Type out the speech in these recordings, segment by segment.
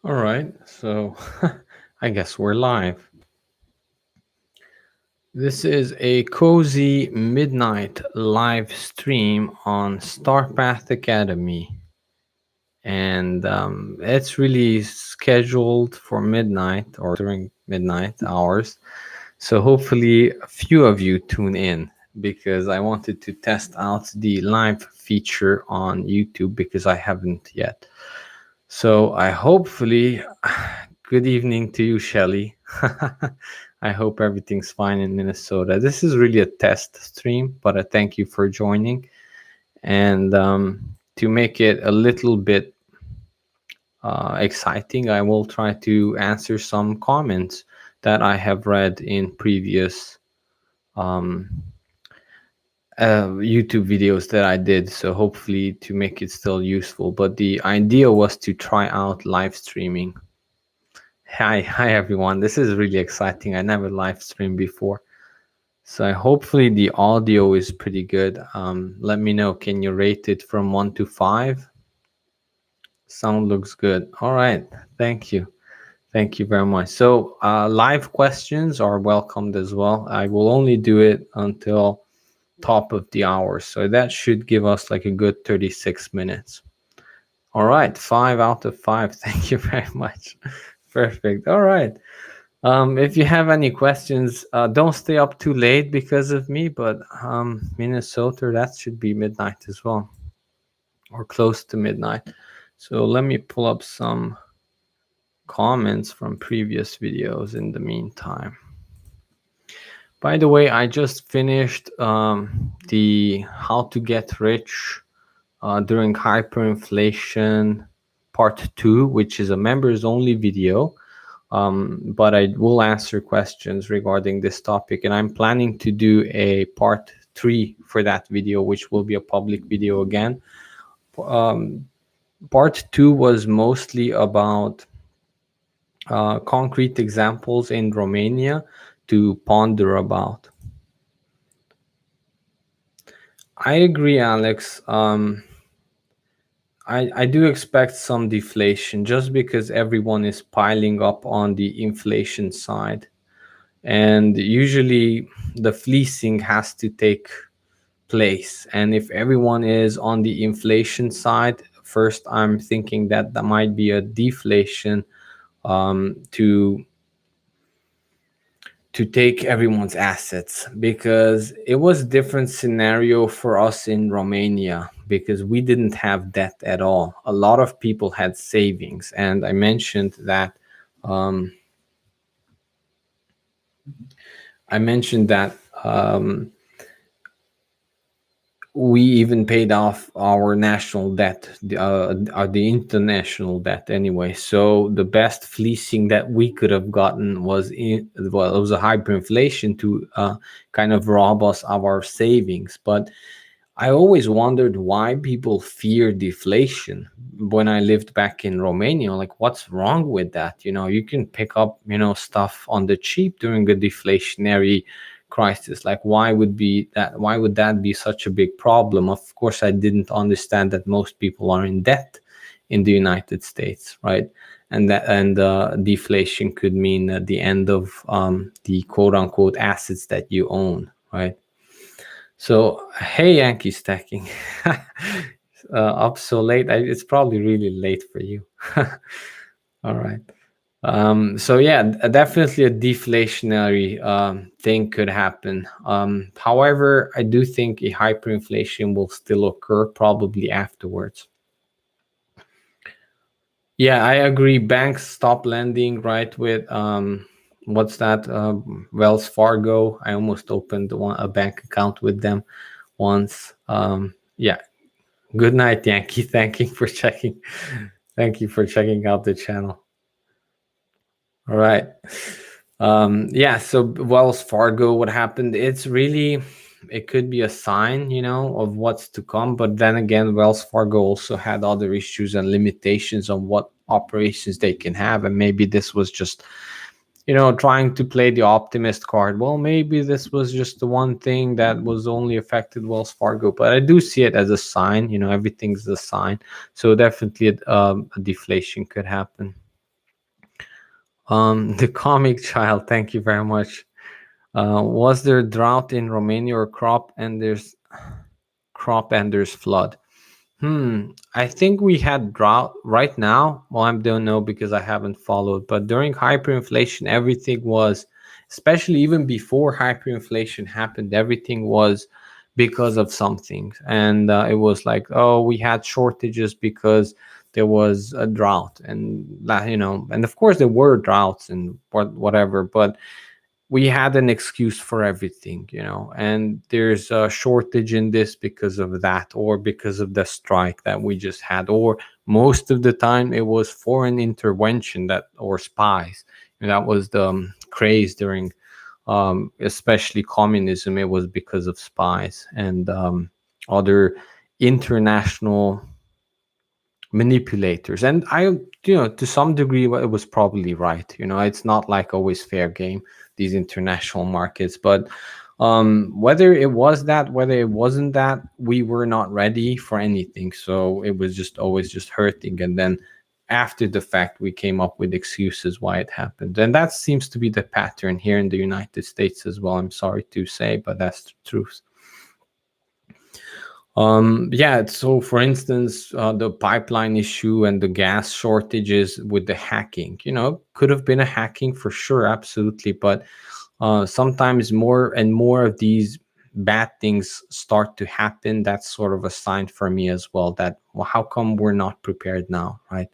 All right, so I guess we're live. This is a cozy midnight live stream on Starpath Academy, and it's really scheduled for midnight or during midnight hours. So hopefully, a few of you tune in because I wanted to test out the live feature on YouTube because I haven't yet. So I hopefully, good evening to you, Shelly. I hope everything's fine in Minnesota. This is really a test stream, but I thank you for joining. And to make it a little bit exciting, I will try to answer some comments that I have read in previous um, YouTube videos that I did. So hopefully to make it still useful. But the idea was to try out live streaming. Hi everyone. This is really exciting. I never live streamed before. So hopefully the audio is pretty good. Let me know. Can you rate it from 1 to 5? Sound looks good. All right. Thank you. Thank you very much. So live questions are welcomed as well. I will only do it until top of the hour. So that should give us like a good 36 minutes. All right. 5 out of 5. Thank you very much. Perfect. All right. If you have any questions, don't stay up too late because of me, but Minnesota, that should be midnight as well, or close to midnight. So let me pull up some comments from previous videos in the meantime. By the way, I just finished the How to Get Rich During Hyperinflation Part 2, which is a members only video. But I will answer questions regarding this topic, and I'm planning to do a part 3 for that video, which will be a public video again. Part 2 was mostly about concrete examples in Romania to ponder about. I agree, Alex. I do expect some deflation just because everyone is piling up on the inflation side. And usually the fleecing has to take place. And if everyone is on the inflation side, first I'm thinking that there might be a deflation to take everyone's assets, because it was a different scenario for us in Romania because we didn't have debt at all. A lot of people had savings, and I mentioned that we even paid off our national debt, the international debt anyway. So the best fleecing that we could have gotten was it was a hyperinflation to kind of rob us of our savings. But I always wondered why people fear deflation. When I lived back in Romania, like, what's wrong with that? You can pick up, stuff on the cheap during a deflationary crisis. Like, why would that be such a big problem? Of course, I didn't understand that most people are in debt in the United States, right? And deflation could mean the end of the quote unquote assets that you own, right? So, hey, Yankee stacking. Up so late. It's probably really late for you. All right. So yeah, definitely a deflationary thing could happen. However, I do think a hyperinflation will still occur probably afterwards. Yeah, I agree. Banks stop lending, right? With what's that? Wells Fargo. I almost opened a bank account with them once. Yeah. Good night, Yankee. Thank you for checking. Thank you for checking out the channel. All right. Yeah, so Wells Fargo, what happened? It could be a sign, of what's to come. But then again, Wells Fargo also had other issues and limitations on what operations they can have. And maybe this was just, trying to play the optimist card. Well, maybe this was just the one thing that was only affected Wells Fargo. But I do see it as a sign, everything's a sign. So definitely a deflation could happen. The comic child, thank you very much. Was there drought in Romania or crop enders flood? I think we had drought right now. Well, I don't know because I haven't followed, but during hyperinflation, everything was, especially even before hyperinflation happened, everything was because of something. And it was like, oh, we had shortages because there was a drought. And, and of course there were droughts and whatever, but we had an excuse for everything, and there's a shortage in this because of that, or because of the strike that we just had, or most of the time it was foreign intervention that, or spies. And that was the craze during, especially communism. It was because of spies and other international manipulators. And to some degree it was probably right. It's not like always fair game, these international markets. But whether it was that, whether it wasn't that, we were not ready for anything, so it was just always just hurting. And then after the fact we came up with excuses why it happened, and that seems to be the pattern here in the United States as well. I'm sorry to say, but that's the truth. Yeah, so for instance, the pipeline issue and the gas shortages with the hacking, could have been a hacking for sure, absolutely. But sometimes more and more of these bad things start to happen. That's sort of a sign for me as well that, well, how come we're not prepared now, right?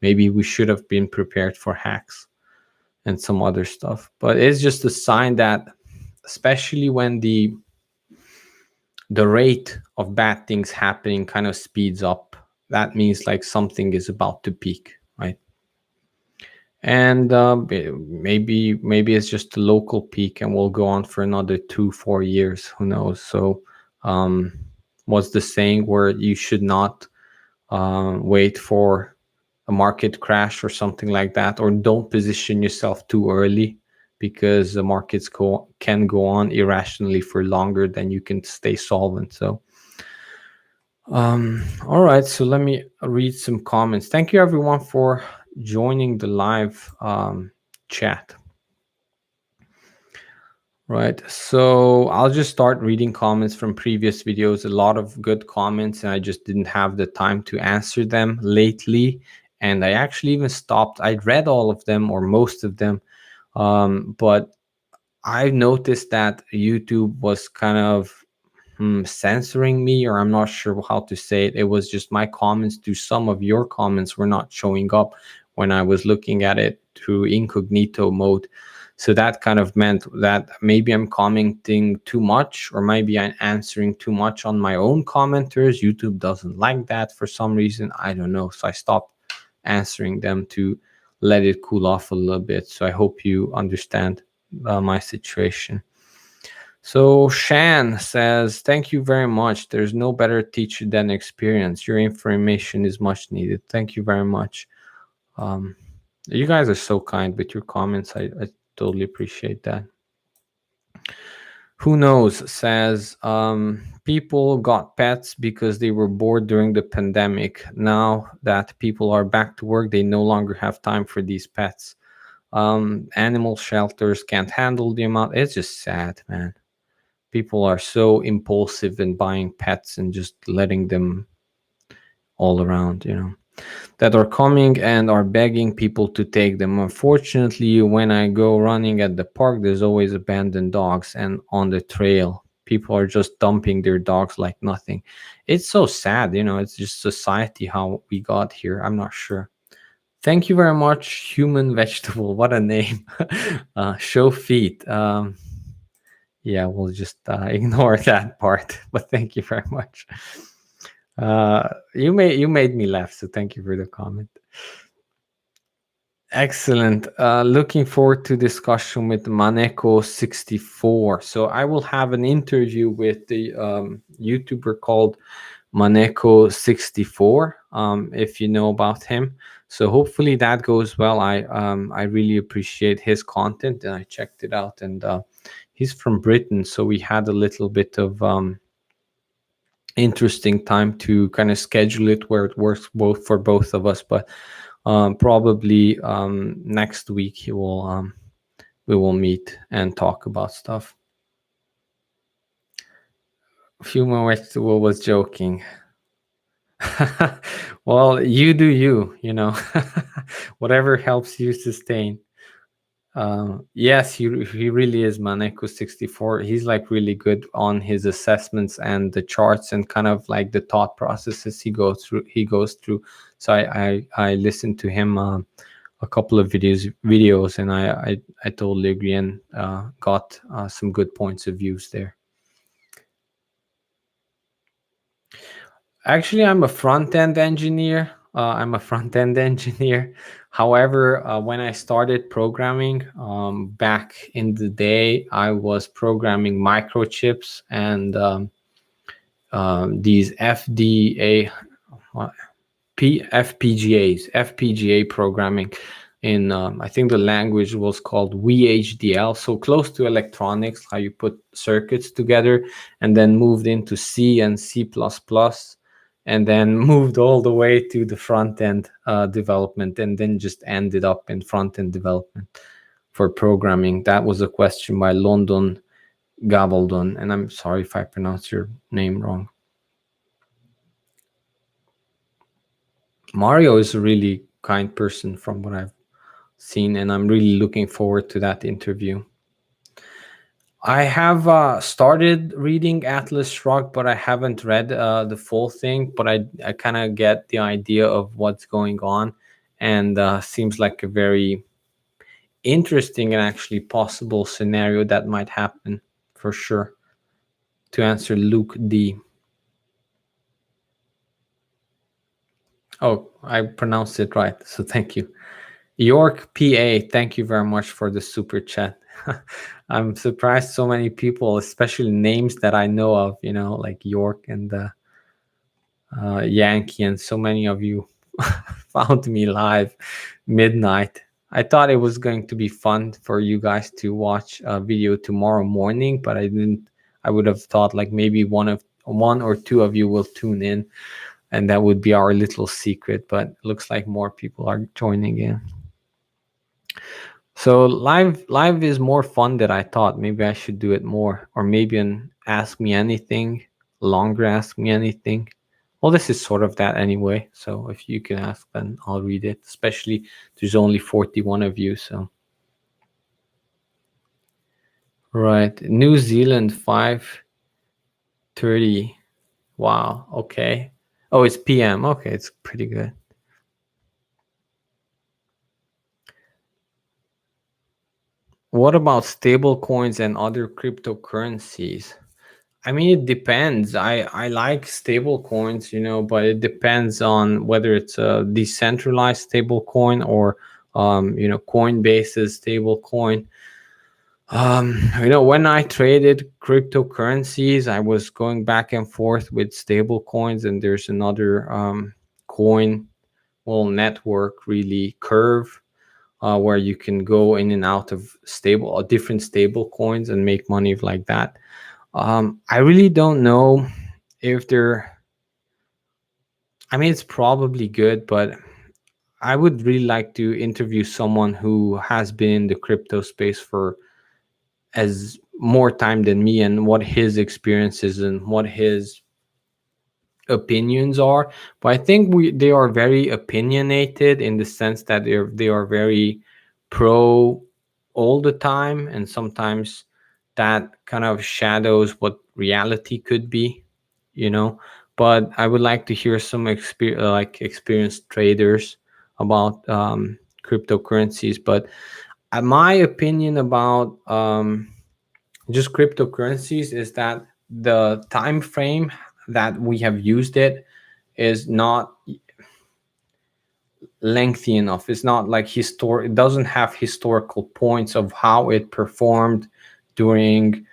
Maybe we should have been prepared for hacks and some other stuff. But it's just a sign that, especially when the rate of bad things happening kind of speeds up, that means like something is about to peak, right? And maybe it's just a local peak and will go on for another 2-4 years, who knows. So what's the saying where you should not wait for a market crash or something like that, or don't position yourself too early, because the markets can go on irrationally for longer than you can stay solvent. So all right, so let me read some comments. Thank you everyone for joining the live chat. Right, so I'll just start reading comments from previous videos. A lot of good comments, and I just didn't have the time to answer them lately. And I actually even stopped. I read all of them or most of them, but I noticed that YouTube was kind of censoring me, or I'm not sure how to say it. It was just my comments to some of your comments were not showing up when I was looking at it through incognito mode. So that kind of meant that maybe I'm commenting too much, or maybe I'm answering too much on my own commenters. YouTube doesn't like that for some reason. I don't know. So I stopped answering them to let it cool off a little bit. So I hope you understand my situation. So Shan says, thank you very much. There's no better teacher than experience. Your information is much needed. Thank you very much. You guys are so kind with your comments. I totally appreciate that. Who knows says, people got pets because they were bored during the pandemic. Now that people are back to work, they no longer have time for these pets. Animal shelters can't handle the amount. It's just sad, man. People are so impulsive in buying pets and just letting them all around, that are coming and are begging people to take them. Unfortunately, when I go running at the park, there's always abandoned dogs, and on the trail, people are just dumping their dogs like nothing. It's so sad, it's just society, how we got here. I'm not sure. Thank you very much, Human Vegetable. What a name. Show feet. Yeah, we'll just ignore that part. But thank you very much. You made me laugh, so thank you for the comment. Excellent. Looking forward to discussion with Maneko64. So I will have an interview with the YouTuber called Maneko64. If you know about him. So hopefully that goes well. I really appreciate his content, and I checked it out, and he's from Britain, so we had a little bit of interesting time to kind of schedule it where it works both for both of us. But Probably next week he will we will meet and talk about stuff. Human Vegetable was joking. Well, you do you, you know. Whatever helps you sustain. Yes, he really is, man. Echo 64. He's like really good on his assessments and the charts and kind of like the thought processes he goes through. So I listened to him a couple of videos, and I totally agree and got some good points of views there. Actually, I'm a front end engineer. However, when I started programming back in the day, I was programming microchips and these FPGA programming in I think the language was called VHDL, so close to electronics, how you put circuits together, and then moved into C and C++, and then moved all the way to the front end development, and then just ended up in front end development for programming. That was a question by London Gabaldon, and I'm sorry if I pronounce your name wrong. Mario is a really kind person from what I've seen, and I'm really looking forward to that interview. I have started reading Atlas Shrugged, but I haven't read the full thing. But I kind of get the idea of what's going on, and seems like a very interesting and actually possible scenario that might happen for sure. To answer Luke D. Oh, I pronounced it right, so thank you. York, PA, thank you very much for the super chat. I'm surprised so many people, especially names that I know of, you know, like York and Yankee, and so many of you found me live midnight. I thought it was going to be fun for you guys to watch a video tomorrow morning, but I didn't. I would have thought like maybe one or two of you will tune in, and that would be our little secret. But it looks like more people are joining in. So live is more fun than I thought. Maybe I should do it more, or maybe an Ask Me Anything, longer Ask Me Anything. Well, this is sort of that anyway. So if you can ask, then I'll read it. Especially there's only 41 of you, so. Right, New Zealand 5:30. Wow. Okay. Oh, it's PM. Okay, it's pretty good. What about stable coins and other cryptocurrencies? I mean, it depends. I like stable coins, you know, but it depends on whether it's a decentralized stable coin or, you know, Coinbase's stable coin. You know, when I traded cryptocurrencies, I was going back and forth with stable coins, and there's another coin, well, network really, Curve, where you can go in and out of different stable coins and make money like that. I really don't know if they're. I mean, it's probably good, but I would really like to interview someone who has been in the crypto space for as more time than me, and what his experiences and what his opinions are. But I think they are very opinionated in the sense that they are very pro all the time, and sometimes that kind of shadows what reality could be, you know. But I would like to hear some experienced traders about cryptocurrencies. But my opinion about just cryptocurrencies is that the time frame that we have used it is not lengthy enough. It's not like it doesn't have historical points of how it performed during,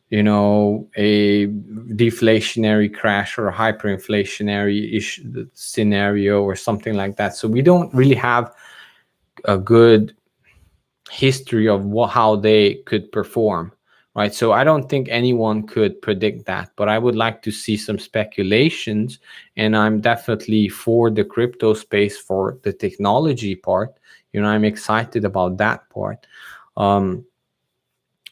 you know, a deflationary crash or a hyperinflationary scenario or something like that. So we don't really have a good history of how they could perform. right? So I don't think anyone could predict that, but I would like to see some speculations, and I'm definitely for the crypto space for the technology part. I'm excited about that part.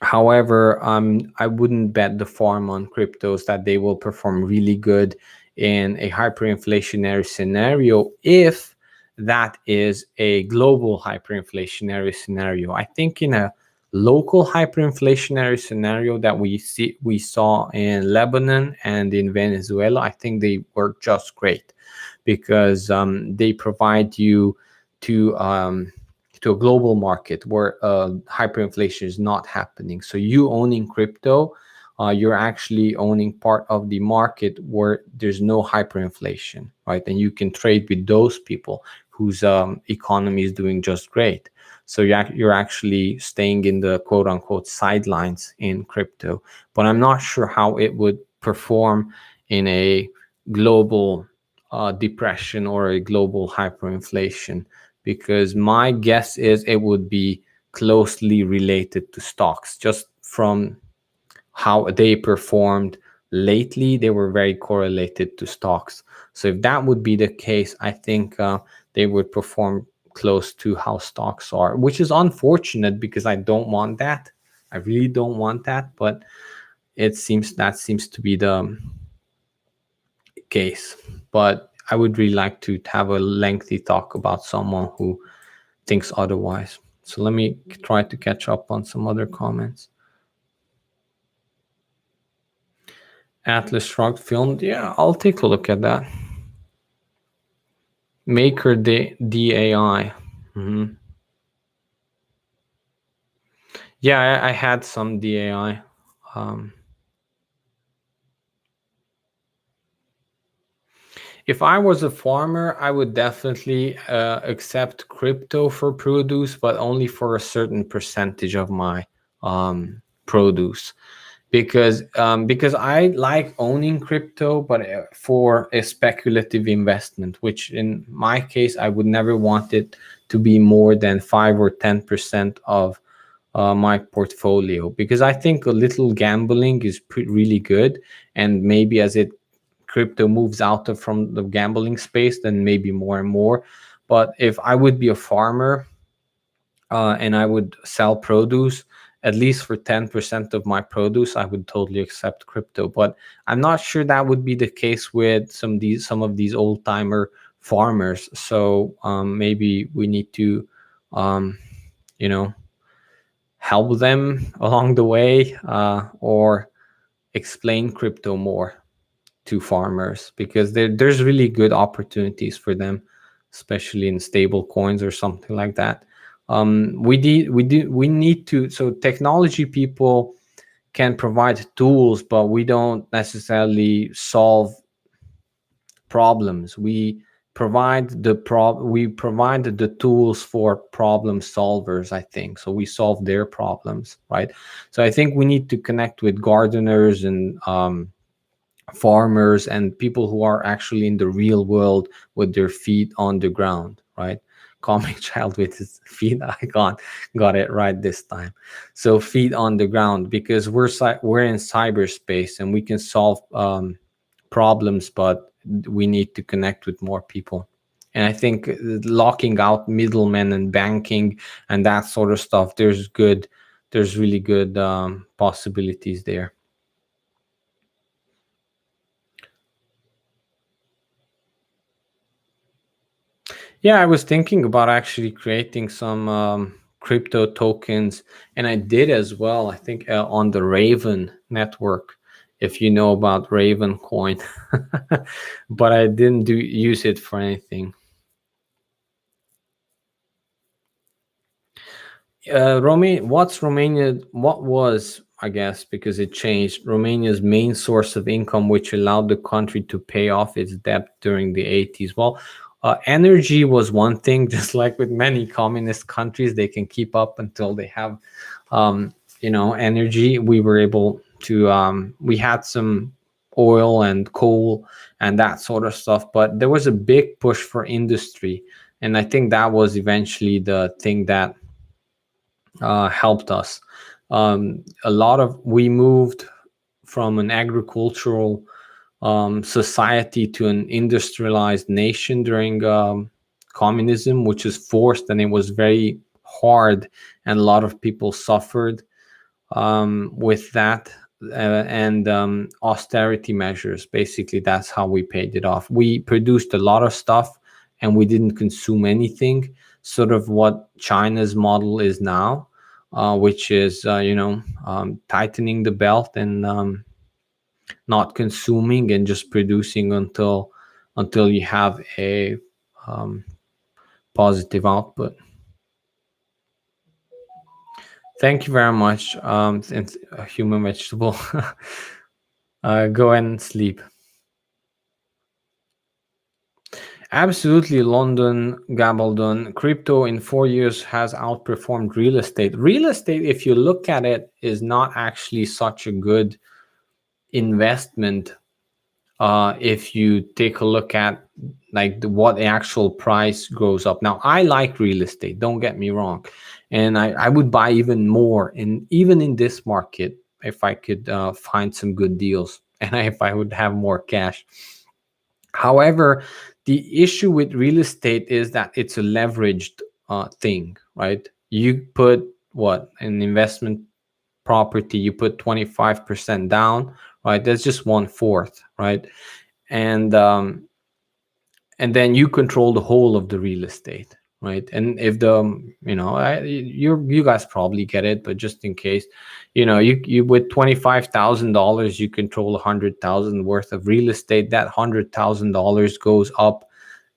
However, I wouldn't bet the farm on cryptos that they will perform really good in a hyperinflationary scenario, if that is a global hyperinflationary scenario. I think in a local hyperinflationary scenario that we saw in Lebanon and in Venezuela, I think they work just great, because they provide you to to a global market where hyperinflation is not happening. So you owning crypto, you're actually owning part of the market where there's no hyperinflation, right? And you can trade with those people whose economy is doing just great. So you're actually staying in the quote unquote sidelines in crypto. But I'm not sure how it would perform in a global depression or a global hyperinflation, because my guess is it would be closely related to stocks. Just from how they performed lately, they were very correlated to stocks. So if that would be the case, I think they would perform close to how stocks are, which is unfortunate because I don't want that. I really don't want that, but that seems to be the case. But I would really like to have a lengthy talk about someone who thinks otherwise. So let me try to catch up on some other comments. Atlas Shrugged filmed. Yeah, I'll take a look at that. Maker DAI. Mm-hmm. Yeah, I had some DAI. If I was a farmer, I would definitely accept crypto for produce, but only for a certain percentage of my produce, because I like owning crypto, but for a speculative investment, which in my case I would never want it to be more than 5 or 10% of my portfolio, because I think a little gambling is really good, and maybe as crypto moves out from the gambling space, then maybe more and more. But if I would be a farmer and I would sell produce, at least for 10% of my produce, I would totally accept crypto. But I'm not sure that would be the case with some of these old timer farmers. So maybe we need to, you know, help them along the way, or explain crypto more to farmers, because there's really good opportunities for them, especially in stable coins or something like that. We need to, so technology people can provide tools, but we don't necessarily solve problems. We provide the tools for problem solvers, I think. So we solve their problems, right? So I think we need to connect with gardeners and farmers and people who are actually in the real world with their feet on the ground, right? Comic child with his feet icon got it right this time. So feet on the ground, because we're in cyberspace and we can solve problems, but we need to connect with more people. And I think locking out middlemen and banking and that sort of stuff, there's really good possibilities there. Yeah, I was thinking about actually creating some crypto tokens, and I did as well. I think on the Raven network, if you know about Raven coin, but I didn't use it for anything. What was, I guess, because it changed, Romania's main source of income, which allowed the country to pay off its debt during the 80s? Well, energy was one thing. Just like with many communist countries, they can keep up until they have, energy. We were able to, we had some oil and coal and that sort of stuff, but there was a big push for industry. And I think that was eventually the thing that helped us. We moved from an agricultural society to an industrialized nation during communism, which is forced, and it was very hard, and a lot of people suffered with that. And austerity measures, basically, that's how we paid it off. We produced a lot of stuff and we didn't consume anything, sort of what China's model is now, which is tightening the belt and not consuming and just producing until you have a positive output. Thank you very much. It's a human vegetable. Go and sleep. Absolutely, London, Gabaldon. Crypto in 4 years has outperformed real estate. Real estate, if you look at it, is not actually such a good investment. If you take a look at like what the actual price goes up. Now, I like real estate, don't get me wrong. And I would buy even more, even in this market, if I could find some good deals and if I would have more cash. However, the issue with real estate is that it's a leveraged thing, right? You put what, an investment property, you put 25% down, right? That's just 1/4, right? And then you control the whole of the real estate, right? And if you guys probably get it, but just in case, you with $25,000, you control 100,000 worth of real estate. That $100,000 goes up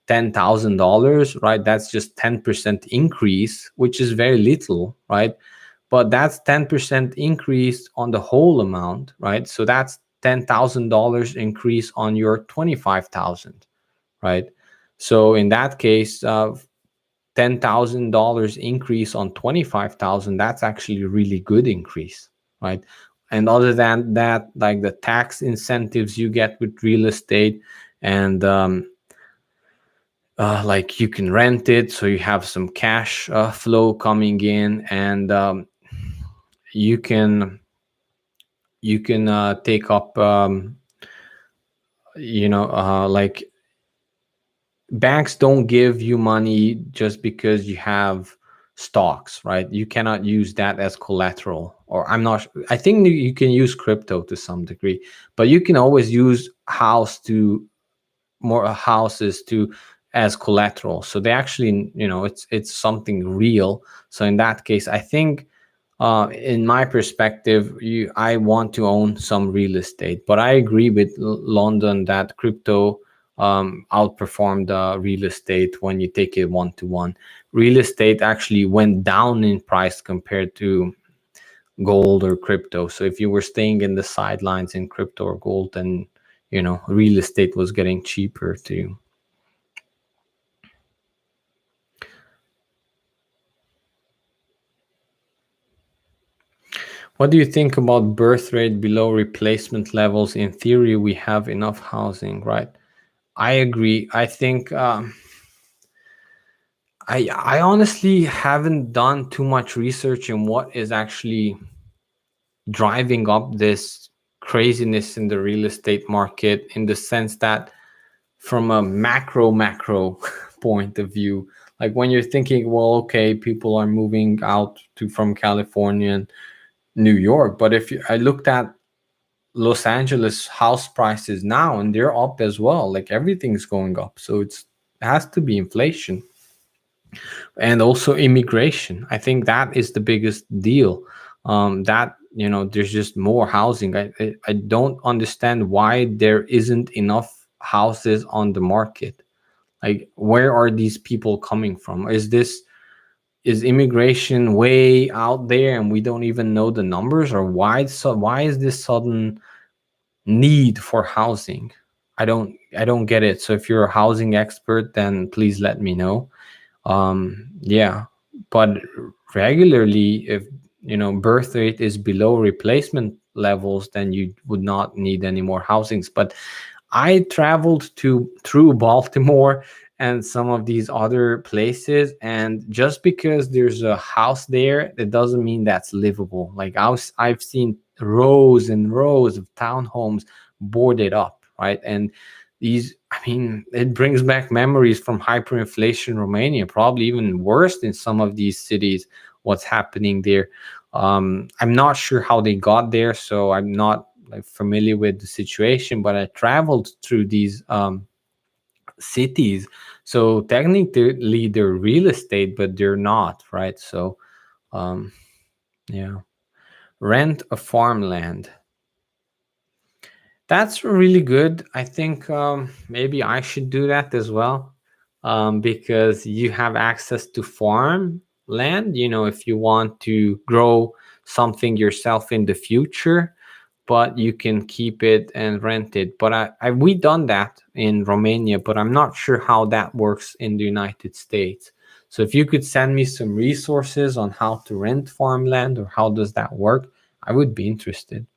$10,000, right? That's just 10% increase, which is very little, right? But that's 10% increase on the whole amount, right? So that's $10,000 increase on your 25,000, right? So in that case, $10,000 increase on 25,000, that's actually a really good increase, right? And other than that, like the tax incentives you get with real estate, and like you can rent it, so you have some cash flow coming in, and you can take up like banks don't give you money just because you have stocks, right? You cannot use that as collateral. Or I think you can use crypto to some degree, but you can always use more houses to as collateral. So they actually, it's something real. So in that case, I think in my perspective, I want to own some real estate. But I agree with London that crypto outperformed real estate when you take it 1-to-1. Real estate actually went down in price compared to gold or crypto. So if you were staying in the sidelines in crypto or gold, then real estate was getting cheaper too. What do you think about birth rate below replacement levels? In theory, we have enough housing, right? I agree. I think I honestly haven't done too much research in what is actually driving up this craziness in the real estate market, in the sense that from a macro point of view, like when you're thinking, well, okay, people are moving out from California and New York, but I looked at Los Angeles house prices now, and they're up as well. Like everything's going up, so it has to be inflation. And also immigration. I think that is the biggest deal. That there's just more housing. I don't understand why there isn't enough houses on the market. Like, where are these people coming from? Is immigration way out there and we don't even know the numbers? Or why is this sudden need for housing? I don't get it. So if you're a housing expert, then please let me know. Yeah, but regularly, if birth rate is below replacement levels, then you would not need any more housings. But I traveled through Baltimore, and some of these other places. And just because there's a house there, it doesn't mean that's livable. Like I've seen rows and rows of townhomes boarded up, right? And these, I mean, it brings back memories from hyperinflation Romania, probably even worse in some of these cities, what's happening there. I'm not sure how they got there, so I'm not like familiar with the situation, but I traveled through these cities. So technically they're real estate, but they're not, right? So um, yeah, rent a farmland. That's really good. I think maybe I should do that as well, because you have access to farm land. You know, if you want to grow something yourself in the future, but you can keep it and rent it. But we done that in Romania, but I'm not sure how that works in the United States. So if you could send me some resources on how to rent farmland or how does that work, I would be interested.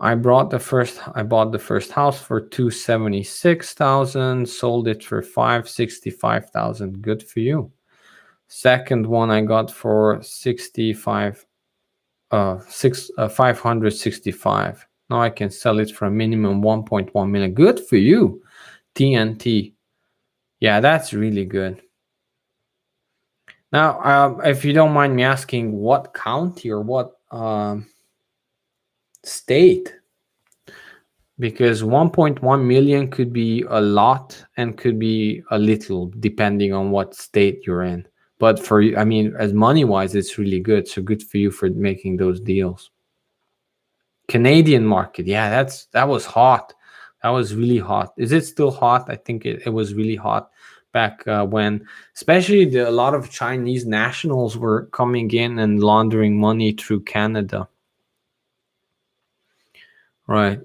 I bought the first house for 276,000, sold it for 565,000. Good for you. Second one I got for 565. Now I can sell it for a minimum 1.1 million. Good for you, TNT. Yeah, that's really good. Now, if you don't mind me asking, what county or what state? Because 1.1 million could be a lot and could be a little depending on what state you're in. But for, I mean, as money wise, it's really good. So good for you for making those deals. Canadian market, yeah, that was hot. That was really hot. Is it still hot? I think it was really hot back when, especially a lot of Chinese nationals were coming in and laundering money through Canada. Right.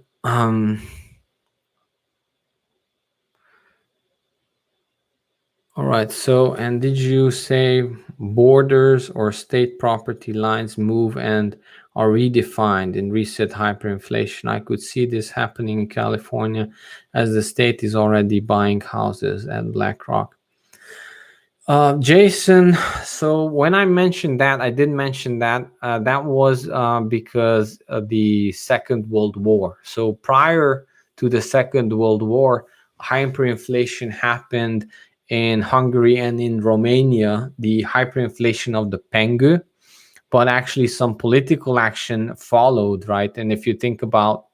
All right. So, and did you say borders or state property lines move and are redefined in recent hyperinflation? I could see this happening in California as the state is already buying houses at BlackRock. Jason, so when I mentioned that, I did mention that that was because of the Second World War. So prior to the Second World War, hyperinflation happened in Hungary and in Romania, the hyperinflation of the pengu, but actually some political action followed, right? And if you think about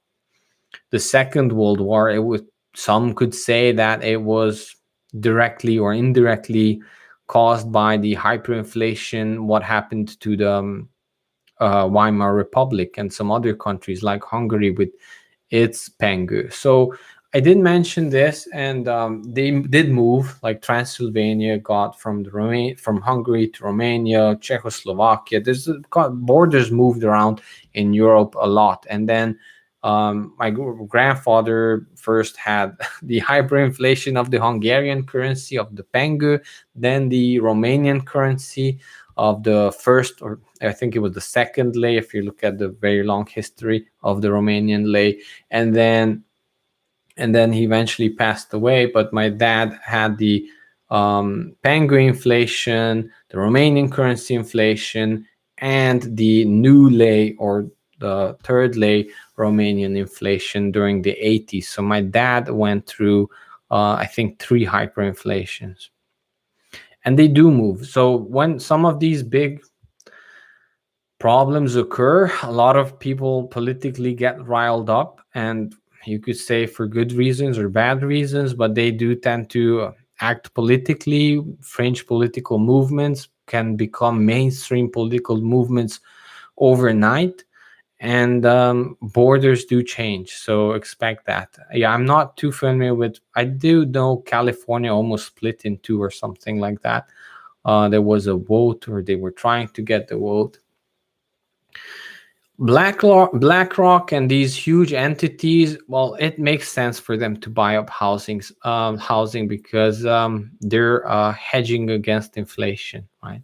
the Second World War, it was, some could say that it was directly or indirectly caused by the hyperinflation, what happened to the Weimar Republic and some other countries like Hungary with its pengu. So I did mention this, and they did move. Like Transylvania got from from Hungary to Romania, Czechoslovakia. There's borders moved around in Europe a lot, and then my grandfather first had the hyperinflation of the Hungarian currency of the pengu, then the Romanian currency of the first, or I think it was the second lei, if you look at the very long history of the Romanian lei, and then he eventually passed away. But my dad had the pengu inflation, the Romanian currency inflation, and the new lei or the third lei Romanian inflation during the 80s. So my dad went through, I think, 3 hyperinflations. And they do move. So when some of these big problems occur, a lot of people politically get riled up, and you could say for good reasons or bad reasons, but they do tend to act politically. Fringe political movements can become mainstream political movements overnight, and borders do change, so expect that. Yeah, I'm not too familiar with, I do know California almost split in 2 or something like that. There was a vote, or they were trying to get the vote. BlackRock and these huge entities, well, it makes sense for them to buy up housing because they're hedging against inflation, right?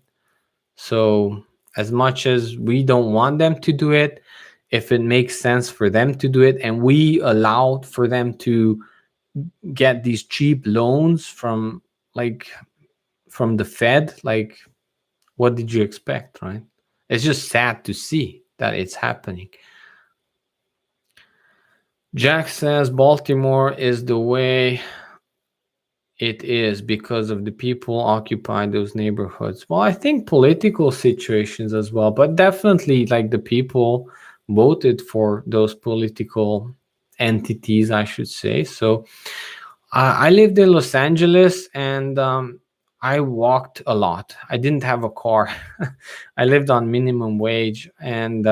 So as much as we don't want them to do it, if it makes sense for them to do it and we allow for them to get these cheap loans from from the Fed. Like, what did you expect, right? It's just sad to see that it's happening. Jack says Baltimore is the way it is because of the people occupying those neighborhoods. Well, I think political situations as well, but definitely like the people voted for those political entities, I should say. So I lived in Los Angeles, and I walked a lot. I didn't have a car. I lived on minimum wage, and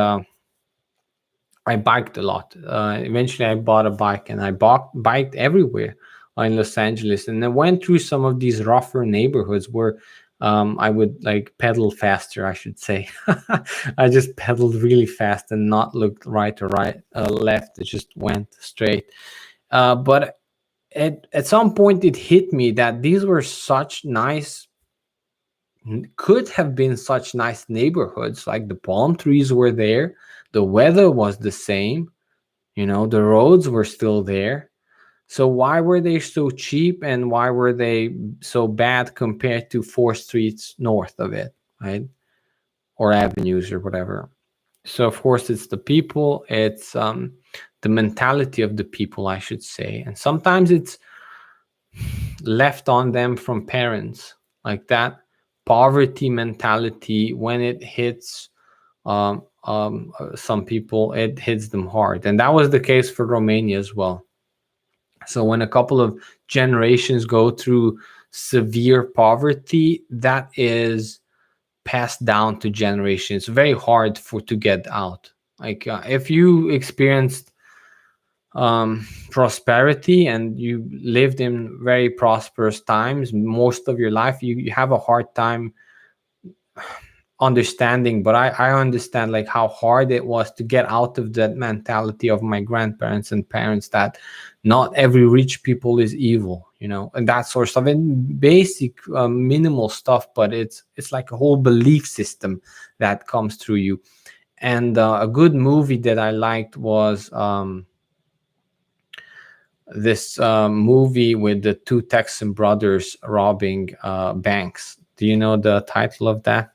I biked a lot. Eventually, I bought a bike, and I biked everywhere in Los Angeles. And I went through some of these rougher neighborhoods where I would like pedal faster, I should say. I just pedaled really fast and not looked right or left. It just went straight. But at some point, it hit me that these were could have been such nice neighborhoods. Like the palm trees were there, the weather was the same, the roads were still there. So why were they so cheap, and why were they so bad compared to 4 streets north of it, right? Or avenues or whatever. So of course it's the people, it's the mentality of the people, I should say. And sometimes it's left on them from parents, like that poverty mentality. When it hits some people, it hits them hard, and that was the case for Romania as well. So when a couple of generations go through severe poverty, that is passed down to generations. Very hard to get out. Like if you experienced prosperity and you lived in very prosperous times most of your life, you have a hard time understanding. But I understand like how hard it was to get out of that mentality of my grandparents and parents, that not every rich people is evil, and that sort of stuff, and basic minimal stuff. But it's like a whole belief system that comes through you. And a good movie that I liked was this movie with the two Texan brothers robbing banks. Do you know the title of that?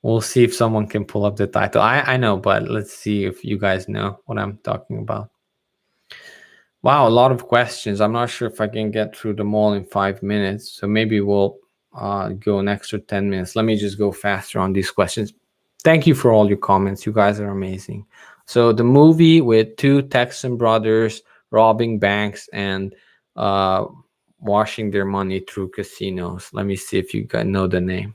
We'll see if someone can pull up the title. I know, but let's see if you guys know what I'm talking about. Wow, a lot of questions. I'm not sure if I can get through them all in 5 minutes. So maybe we'll go an extra 10 minutes. Let me just go faster on these questions. Thank you for all your comments. You guys are amazing. So the movie with two Texan brothers robbing banks and washing their money through casinos. Let me see if you guys know the name.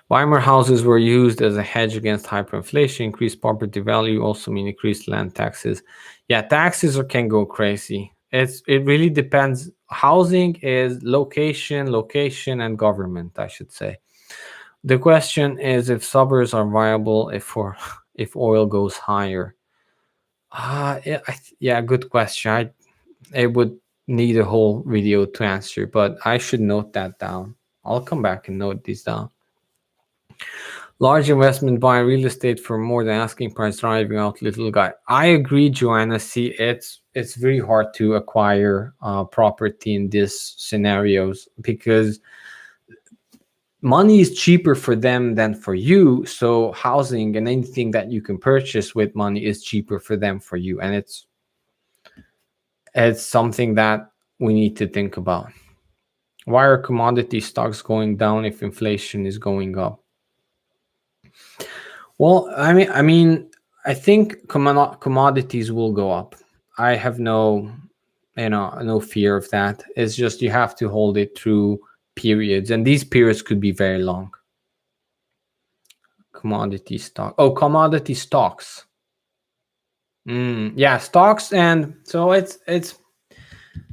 Weimar houses were used as a hedge against hyperinflation. Increased property value also mean increased land taxes. Yeah, taxes can go crazy. It really depends. Housing is location, and government, I should say. The question is if suburbs are viable if oil goes higher. Yeah, good question. It would need a whole video to answer, but I should note that down. I'll come back and note these down. Large investment buying real estate for more than asking price, driving out little guy. I agree, Joanna. See, it's very hard to acquire property in these scenarios because money is cheaper for them than for you. So housing and anything that you can purchase with money is cheaper for them for you, and it's something that we need to think about. Why are commodity stocks going down if inflation is going up? Well, I think commodities will go up. I have no fear of that. It's just you have to hold it through periods, and these periods could be very long. Commodity stock. Oh, commodity stocks. Yeah, stocks, and so it's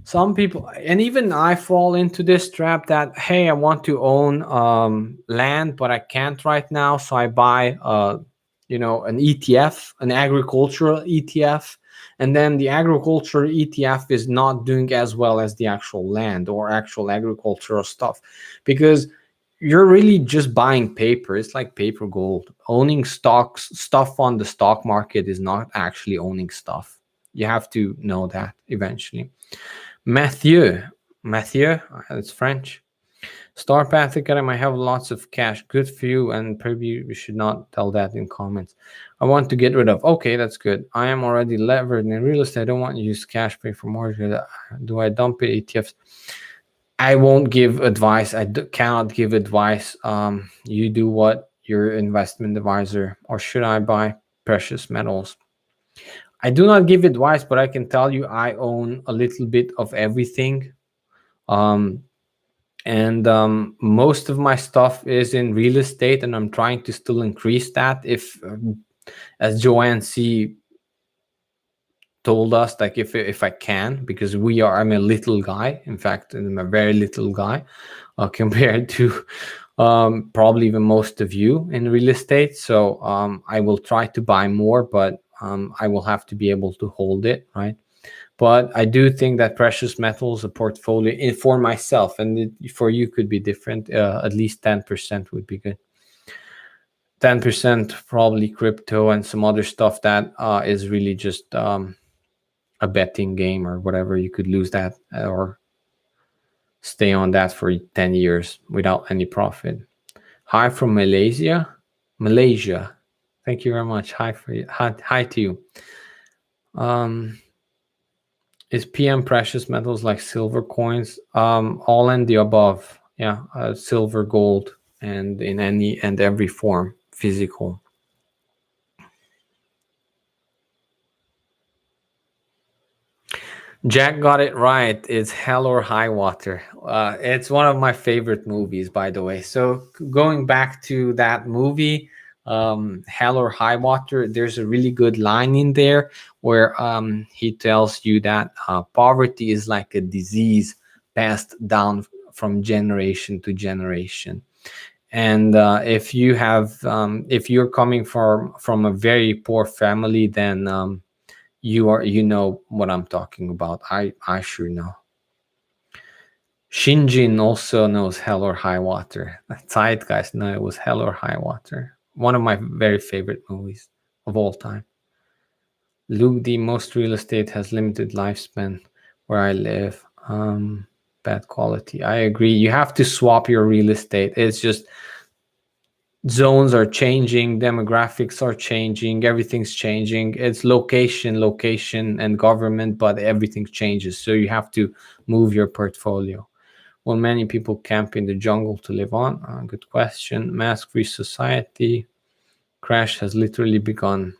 some people, and even I fall into this trap that, hey, I want to own land, but I can't right now, so I buy an ETF, an agricultural ETF, and then the agricultural ETF is not doing as well as the actual land or actual agricultural stuff, because you're really just buying paper. It's like paper gold. Owning stuff on the stock market is not actually owning stuff. You have to know that eventually. Mathieu, it's French. Star Path Academy, I have lots of cash. Good for you, and probably we should not tell that in comments. I want to get rid of. Okay, that's good. I am already levered in real estate. I don't want to use cash pay for mortgage. Do I dump it ETFs? I won't give advice. Cannot give advice. You do what your investment advisor, or should I buy precious metals? I do not give advice, but I can tell you I own a little bit of everything. And most of my stuff is in real estate, and I'm trying to still increase that. If as Joanne C told us, like if I can, because I'm a little guy. In fact, I'm a very little guy compared to probably even most of you in real estate. So I will try to buy more, but I will have to be able to hold it, right? But I do think that precious metals, a portfolio for myself, and for you could be different. At least 10% would be good. 10% probably crypto and some other stuff that is really just a betting game or whatever. You could lose that or stay on that for 10 years without any profit. Hi from Malaysia. Thank you very much. Hi to you. Is PM precious metals like silver coins? All in the above. Yeah, silver, gold, and in any and every form, physical. Jack got it right. It's Hell or High Water. It's one of my favorite movies, by the way. So going back to that movie, Hell or High Water, there's a really good line in there where he tells you that poverty is like a disease passed down from generation to generation. And if you're coming from a very poor family, then you know what I'm talking about. I sure know. Shinjin also knows Hell or High Water. Zeitgeist, no, it was Hell or High Water. One of my very favorite movies of all time. Luke, the most real estate has limited lifespan where I live. Bad quality. I agree. You have to swap your real estate. It's just zones are changing, demographics are changing, everything's changing. It's location, and government, but everything changes. So you have to move your portfolio. Well, many people camp in the jungle to live on. Good question. Mask-free society. Crash has literally begun.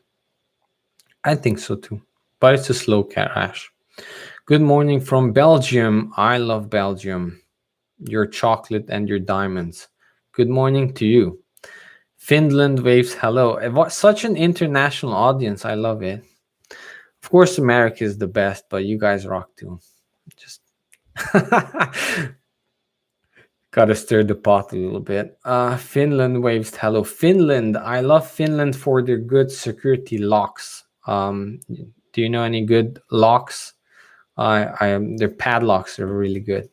I think so too, but it's a slow crash. Good morning from Belgium. I love Belgium. Your chocolate and your diamonds. Good morning to you. Finland waves hello. Such an international audience. I love it. Of course, America is the best, but you guys rock too. Just gotta stir the pot a little bit. Finland waves hello. Finland. I love Finland for their good security locks. Do you know any good locks? Their padlocks are really good.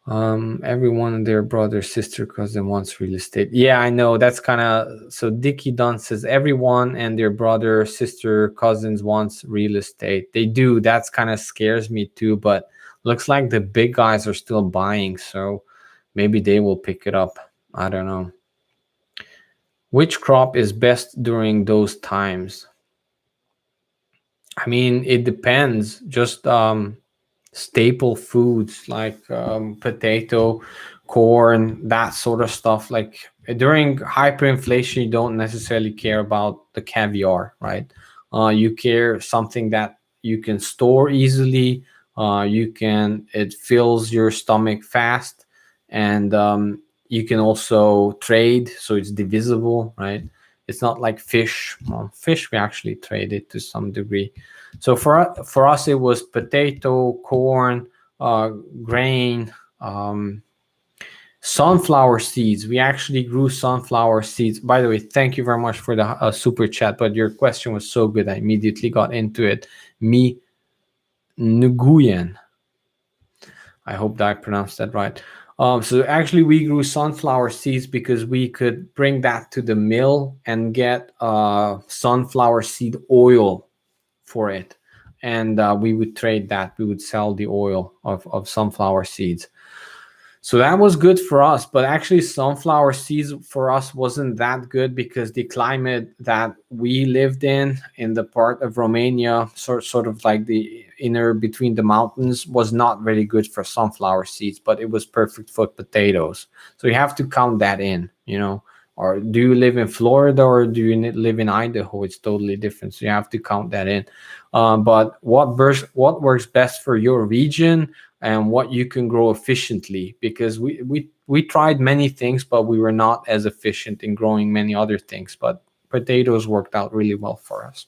Everyone and their brother, sister, cousin wants real estate. Yeah, I know. That's kind of so. Dickie Dunn says everyone and their brother, sister, cousins wants real estate. They do. That's kind of scares me too. But looks like the big guys are still buying, so maybe they will pick it up. I don't know. Which crop is best during those times? I mean, it depends. Just staple foods like potato, corn, that sort of stuff. Like during hyperinflation, you don't necessarily care about the caviar, right? You care something that you can store easily. It fills your stomach fast, and you can also trade, so it's divisible, right? It's not like fish. Well, fish we actually trade it to some degree. So for us, it was potato, corn, grain, sunflower seeds. We actually grew sunflower seeds. By the way, thank you very much for the super chat. But your question was so good, I immediately got into it. Mi Nguyen. I hope that I pronounced that right. So actually, we grew sunflower seeds because we could bring that to the mill and get sunflower seed oil for it. and we would trade that. We would sell the oil of sunflower seeds. So that was good for us, but actually sunflower seeds for us wasn't that good because the climate that we lived in the part of Romania, sort of like the inner between the mountains, was not very good for sunflower seeds, but it was perfect for potatoes. So you have to count that in, you know. Or do you live in Florida or do you live in Idaho? It's totally different. So you have to count that in. But what works best for your region and what you can grow efficiently, because we tried many things, but we were not as efficient in growing many other things. But potatoes worked out really well for us.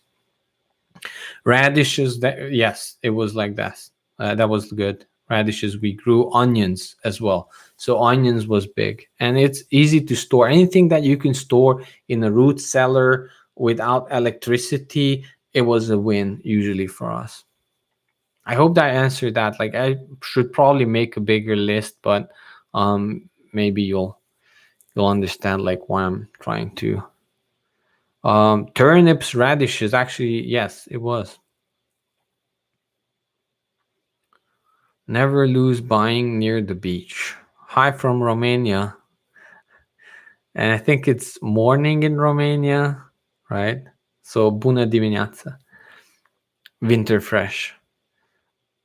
Radishes, that, yes, it was like that. That was good. Radishes, we grew onions as well. So onions was big, and it's easy to store. Anything that you can store in a root cellar without electricity, it was a win usually for us. I hope that answered that. Like, I should probably make a bigger list, but maybe you'll understand like why I'm trying to. Turnips, radishes, actually, yes, it was. Never lose buying near the beach. Hi from Romania. And I think it's morning in Romania, right? So bună dimineața. Winter fresh.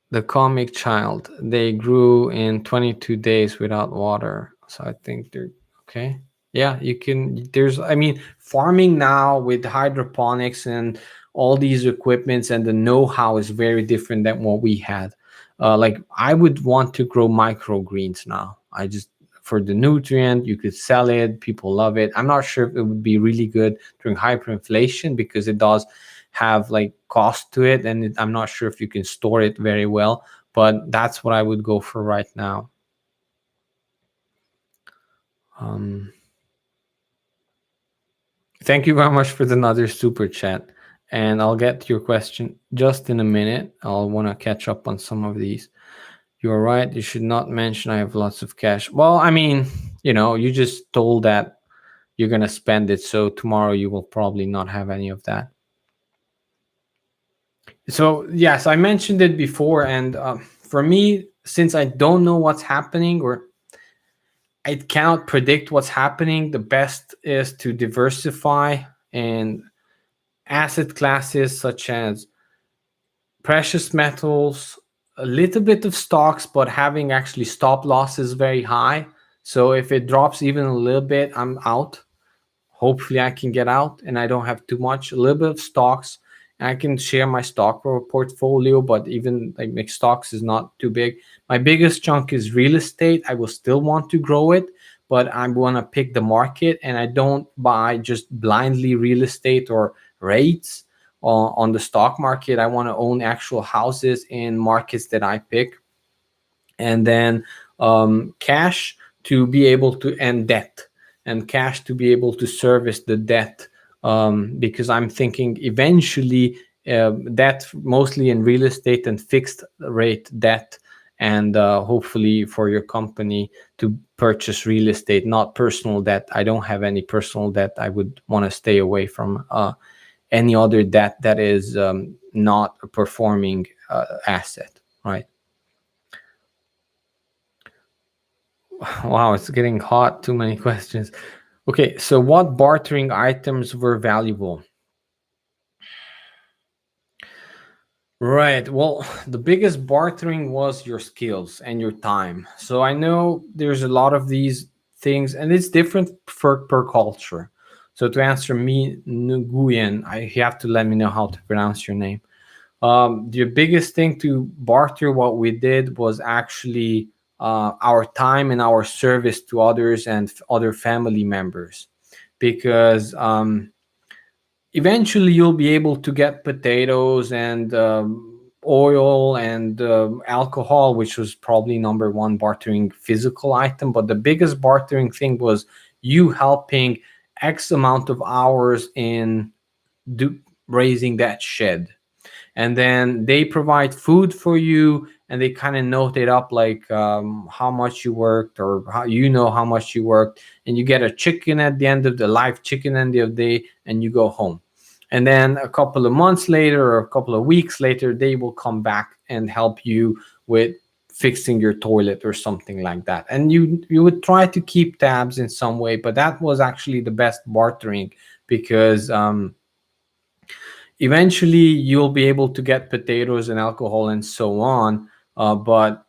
The comic child. They grew in 22 days without water. So I think they're okay. Yeah, you can. There's, I mean, farming now with hydroponics and all these equipments and the know-how is very different than what we had. Like, I would want to grow microgreens now. I just, for the nutrient, you could sell it. People love it. I'm not sure if it would be really good during hyperinflation because it does have like cost to it, and I'm not sure if you can store it very well. But that's what I would go for right now. Thank you very much for another super chat. And I'll get to your question just in a minute. I'll want to catch up on some of these. You're right. You should not mention I have lots of cash. Well, I mean, you just told that you're going to spend it. So tomorrow you will probably not have any of that. So, yes, I mentioned it before. And for me, since I don't know what's happening, or I cannot predict what's happening, the best is to diversify in asset classes such as precious metals, a little bit of stocks, but having actually stop losses very high. So if it drops even a little bit, I'm out. Hopefully I can get out and I don't have too much. A little bit of stocks. I can share my stock portfolio, but even like stocks is not too big. My biggest chunk is real estate. I will still want to grow it, but I want to pick the market, and I don't buy just blindly real estate or rates on the stock market. I want to own actual houses in markets that I pick, and then cash to be able to, and debt, and cash to be able to service the debt, because I'm thinking eventually debt mostly in real estate and fixed rate debt, and hopefully for your company to purchase real estate, not personal debt. I don't have any personal debt. I would want to stay away from any other debt that is not a performing asset, right? Wow, it's getting hot. Too many questions. Okay, so what bartering items were valuable? Right. Well, the biggest bartering was your skills and your time. So I know there's a lot of these things, and it's different per culture. So to answer me, Nguyen, you have to let me know how to pronounce your name. The biggest thing to barter what we did was actually our time and our service to others and other family members, because eventually you'll be able to get potatoes and oil and alcohol, which was probably number one bartering physical item. But the biggest bartering thing was you helping X amount of hours in raising that shed, and then they provide food for you, and they kind of note it up like how much you worked, or how much you worked, and you get a chicken at the end of the live chicken at the end of the day, and you go home. and then a couple of months later or a couple of weeks later, they will come back and help you with fixing your toilet or something like that. And you would try to keep tabs in some way, but that was actually the best bartering, because eventually you'll be able to get potatoes and alcohol and so on, but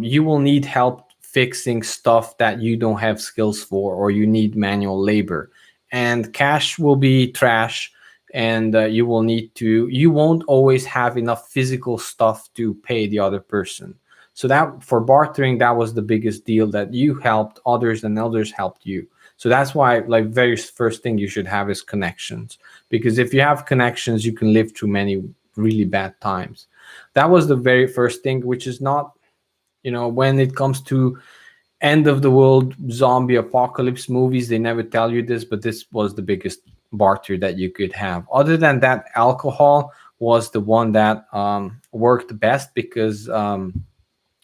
you will need help fixing stuff that you don't have skills for, or you need manual labor, and cash will be trash. And you won't always have enough physical stuff to pay the other person. So that, for bartering, that was the biggest deal, that you helped others and others helped you. So that's why, like, very first thing you should have is connections, because if you have connections, you can live through many really bad times. That was the very first thing, which is not, when it comes to end of the world zombie apocalypse movies, they never tell you this, but this was the biggest barter that you could have. Other than that, alcohol was the one that worked best, because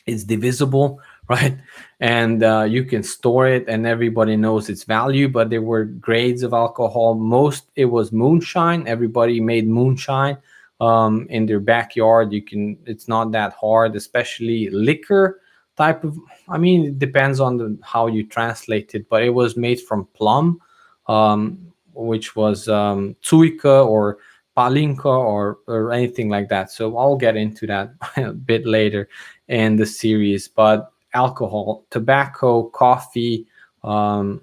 it's divisible, right? And you can store it and everybody knows its value. But there were grades of alcohol. Most, it was moonshine. Everybody made moonshine in their backyard. It's not that hard, especially liquor type of, I mean, it depends on how you translate it, but it was made from plum, which was tsuika or palinka, or anything like that. So I'll get into that a bit later in the series. But alcohol, tobacco, coffee, um,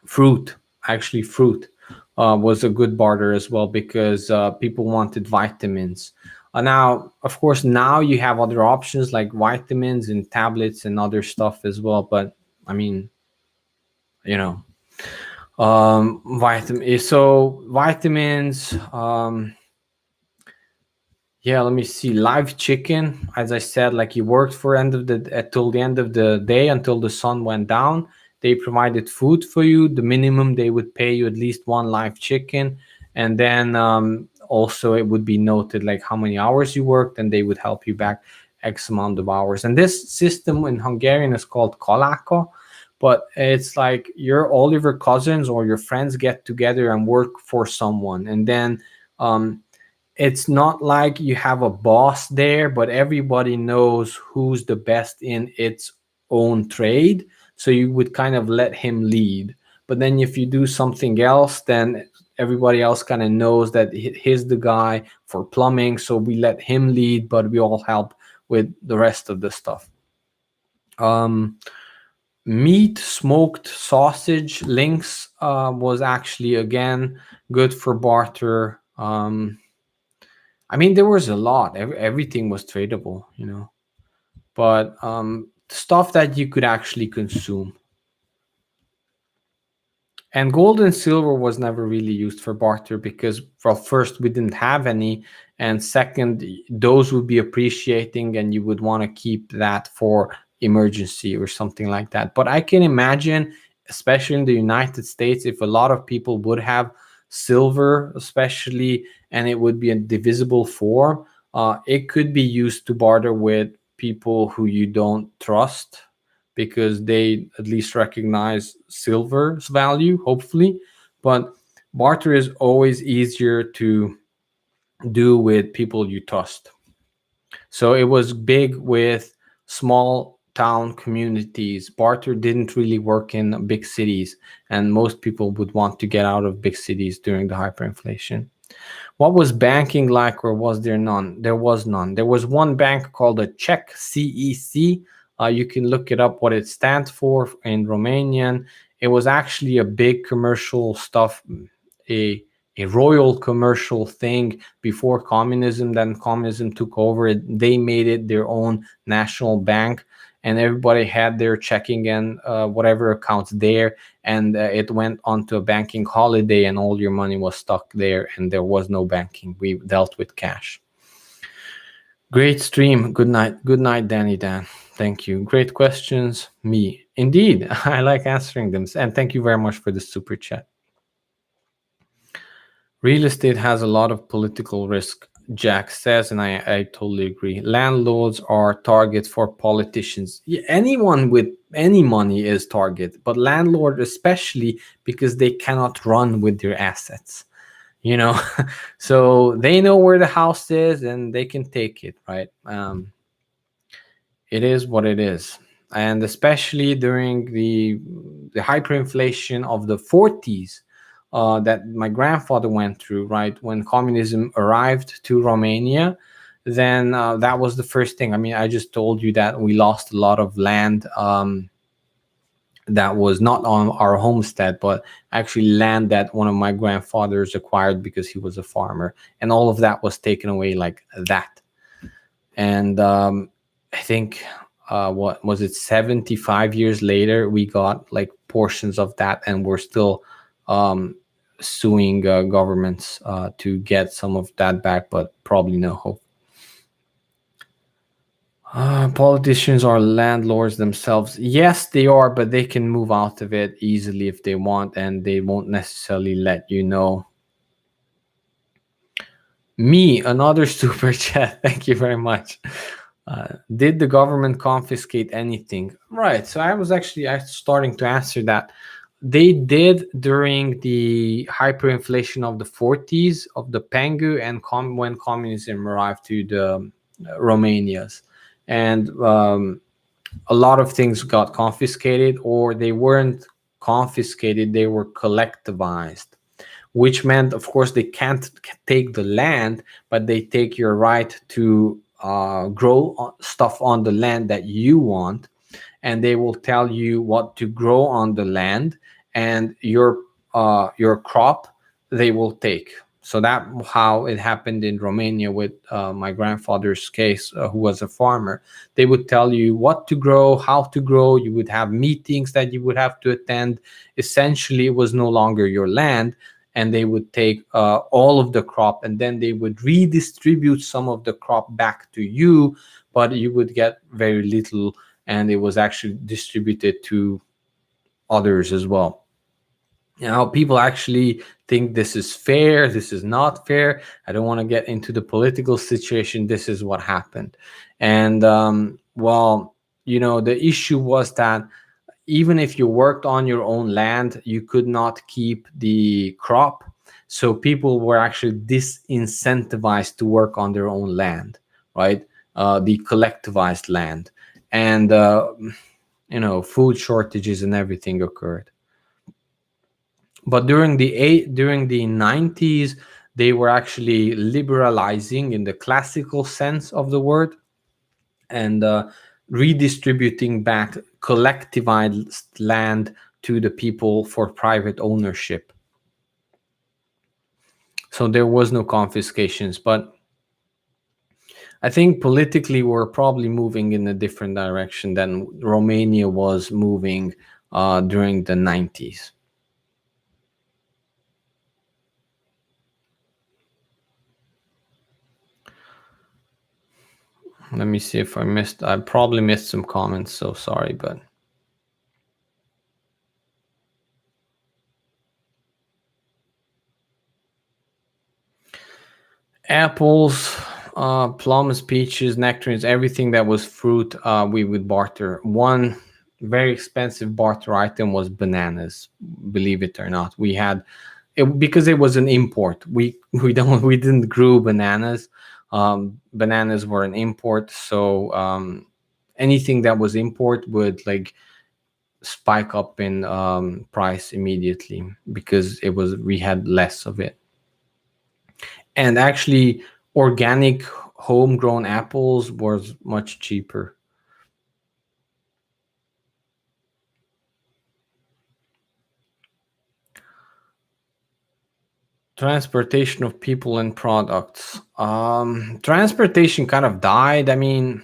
fruit, actually fruit was a good barter as well, because people wanted vitamins. Now, of course, now you have other options like vitamins and tablets and other stuff as well. But I mean, you know, vitamins, yeah, let me see. Live chicken, as I said, like, you worked for end of the till the end of the day, until the sun went down. They provided food for you. The minimum, they would pay you at least one live chicken, and then also it would be noted like how many hours you worked, and they would help you back X amount of hours. And this system in Hungarian is called kolako, but it's like all of your cousins or your friends get together and work for someone, and then it's not like you have a boss there, but everybody knows who's the best in its own trade. So you would kind of let him lead. But then if you do something else, then everybody else kind of knows that he's the guy for plumbing. So we let him lead, but we all help with the rest of the stuff. Meat, smoked sausage, links was actually, again, good for barter. I mean, there was a lot. Everything was tradable, but stuff that you could actually consume. And gold and silver was never really used for barter, because, well, first, we didn't have any, and second, those would be appreciating, and you would want to keep that for emergency or something like that. But I can imagine, especially in the United States, if a lot of people would have silver, especially, and it would be a divisible form, it could be used to barter with people who you don't trust, because they at least recognize silver's value, hopefully. But barter is always easier to do with people you trust. So it was big with small town communities. Barter didn't really work in big cities, and most people would want to get out of big cities during the hyperinflation. What was banking like, or was there none? There was none. There was one bank called a Czech CEC. You can look it up what it stands for in Romanian. It was actually a big commercial stuff, a royal commercial thing before communism. Then communism took over. They made it their own national bank, and everybody had their checking and whatever accounts there, and it went onto a banking holiday, and all your money was stuck there, and there was no banking. We dealt with cash. Great stream. Good night, Danny Dan. Thank you. Great questions. Me. Indeed. I like answering them. And thank you very much for the super chat. Real estate has a lot of political risk, Jack says, and I totally agree. Landlords are targets for politicians. Anyone with any money is target, but landlord especially, because they cannot run with their assets. you know. So they know where the house is and they can take it, right? It is what it is. And especially during the hyperinflation of the 40s, that my grandfather went through, right, when communism arrived to Romania, then that was the first thing. I mean, I just told you that we lost a lot of land, that was not on our homestead, but actually land that one of my grandfathers acquired because he was a farmer, and all of that was taken away like that. And I think, what was it, 75 years later, we got like portions of that, and we're still um, suing governments to get some of that back, but probably no hope. Politicians are landlords themselves. Yes, they are, but they can move out of it easily if they want, and they won't necessarily let you know. Me, another super chat. Thank you very much. Did the government confiscate anything? Right. So I was actually starting to answer that. They did during the hyperinflation of the 40s of the Pengu, and when communism arrived to the Romanias. And a lot of things got confiscated, or they weren't confiscated, they were collectivized, which meant, of course, they can't take the land, but they take your right to grow stuff on the land that you want, and they will tell you what to grow on the land, and your crop they will take. So that how it happened in Romania with my grandfather's case, who was a farmer. They would tell you what to grow, how to grow. You would have meetings that you would have to attend. Essentially, it was no longer your land, and they would take all of the crop, and then they would redistribute some of the crop back to you, but you would get very little, and it was actually distributed to others as well. Now, people actually think this is fair, this is not fair. I don't want to get into the political situation. This is what happened. And well, the issue was that even if you worked on your own land, you could not keep the crop. So people were actually disincentivized to work on their own land, right? The collectivized land. And, food shortages and everything occurred. But during the 90s, they were actually liberalizing in the classical sense of the word, and redistributing back collectivized land to the people for private ownership. So there was no confiscations, but I think politically we're probably moving in a different direction than Romania was moving during the 90s. Let me see if I probably missed some comments, so sorry, but apples, plums, peaches, nectarines, everything that was fruit, we would barter. One very expensive barter item was bananas. Believe it or not, we had it because it was an import. We didn't grow bananas. Bananas were an import, so anything that was import would like spike up in price immediately because we had less of it. And actually, organic homegrown apples was much cheaper. Transportation of people and products. Transportation kind of died. I mean,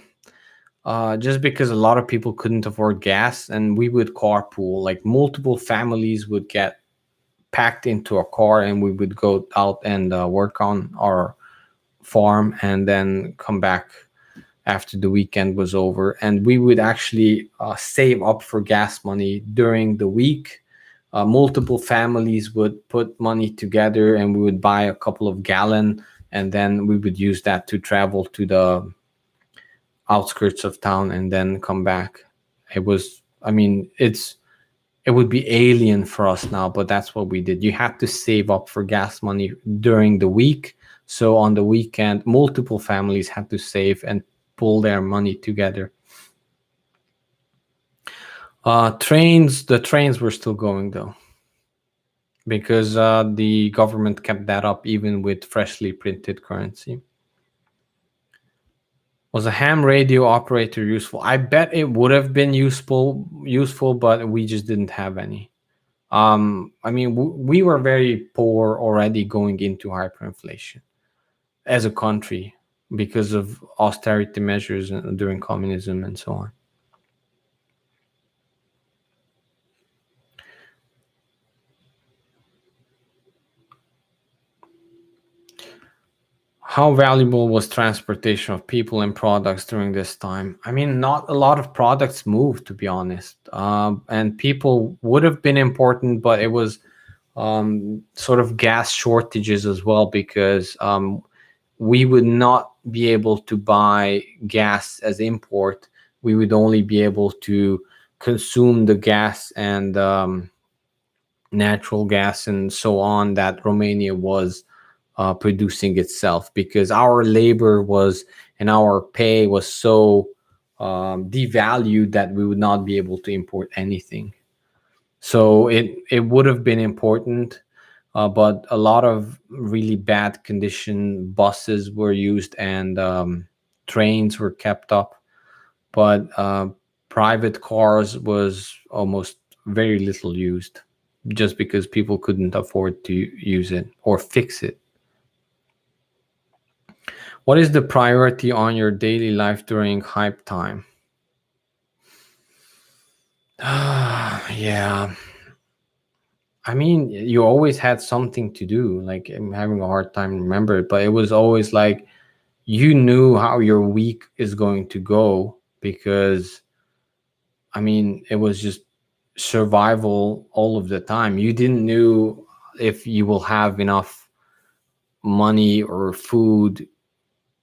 just because a lot of people couldn't afford gas, and we would carpool. Like multiple families would get packed into a car, and we would go out and work on our farm, and then come back after the weekend was over, and we would actually save up for gas money during the week. Multiple families would put money together, and we would buy a couple of gallon, and then we would use that to travel to the outskirts of town and then come back. I mean, it would be alien for us now, but that's what we did. You had to save up for gas money during the week. So on the weekend, multiple families had to save and pull their money together. The trains were still going though, because the government kept that up even with freshly printed currency. Was a ham radio operator useful? I bet it would have been useful, but we just didn't have any. I mean, we were very poor already going into hyperinflation as a country because of austerity measures during communism and so on. How valuable was transportation of people and products during this time? I mean, not a lot of products moved, to be honest. And people would have been important, but it was sort of gas shortages as well, because we would not be able to buy gas as import. We would only be able to consume the gas and natural gas and so on that Romania was producing itself, because our labor was and our pay was so devalued that we would not be able to import anything. So it would have been important, but a lot of really bad condition buses were used, and trains were kept up. But private cars was almost very little used, just because people couldn't afford to use it or fix it. What is the priority on your daily life during hype time? Yeah. I mean, you always had something to do. Like, I'm having a hard time remember it, but it was always like you knew how your week is going to go, because I mean, it was just survival all of the time. You didn't know if you will have enough money or food,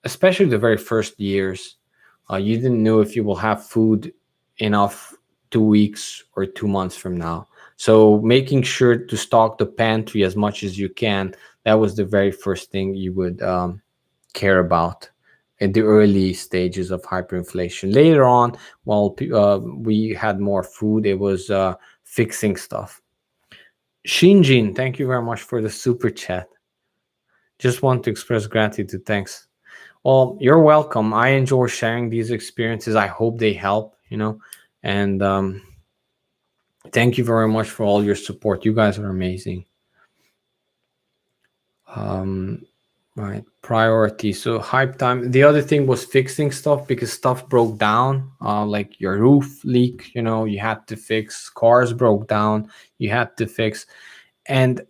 especially the very first years. You didn't know if you will have food enough 2 weeks or 2 months from now. So making sure to stock the pantry as much as you can, that was the very first thing you would care about in the early stages of hyperinflation. Later on, while we had more food, it was fixing stuff. Shinjin, thank you very much for the super chat. Just want to express gratitude. Thanks. Well, you're welcome. I enjoy sharing these experiences. I hope they help, and thank you very much for all your support. You guys are amazing. Right. Priority. So hype time. The other thing was fixing stuff, because stuff broke down. Like your roof leak, you had to fix. Cars broke down, you had to fix. And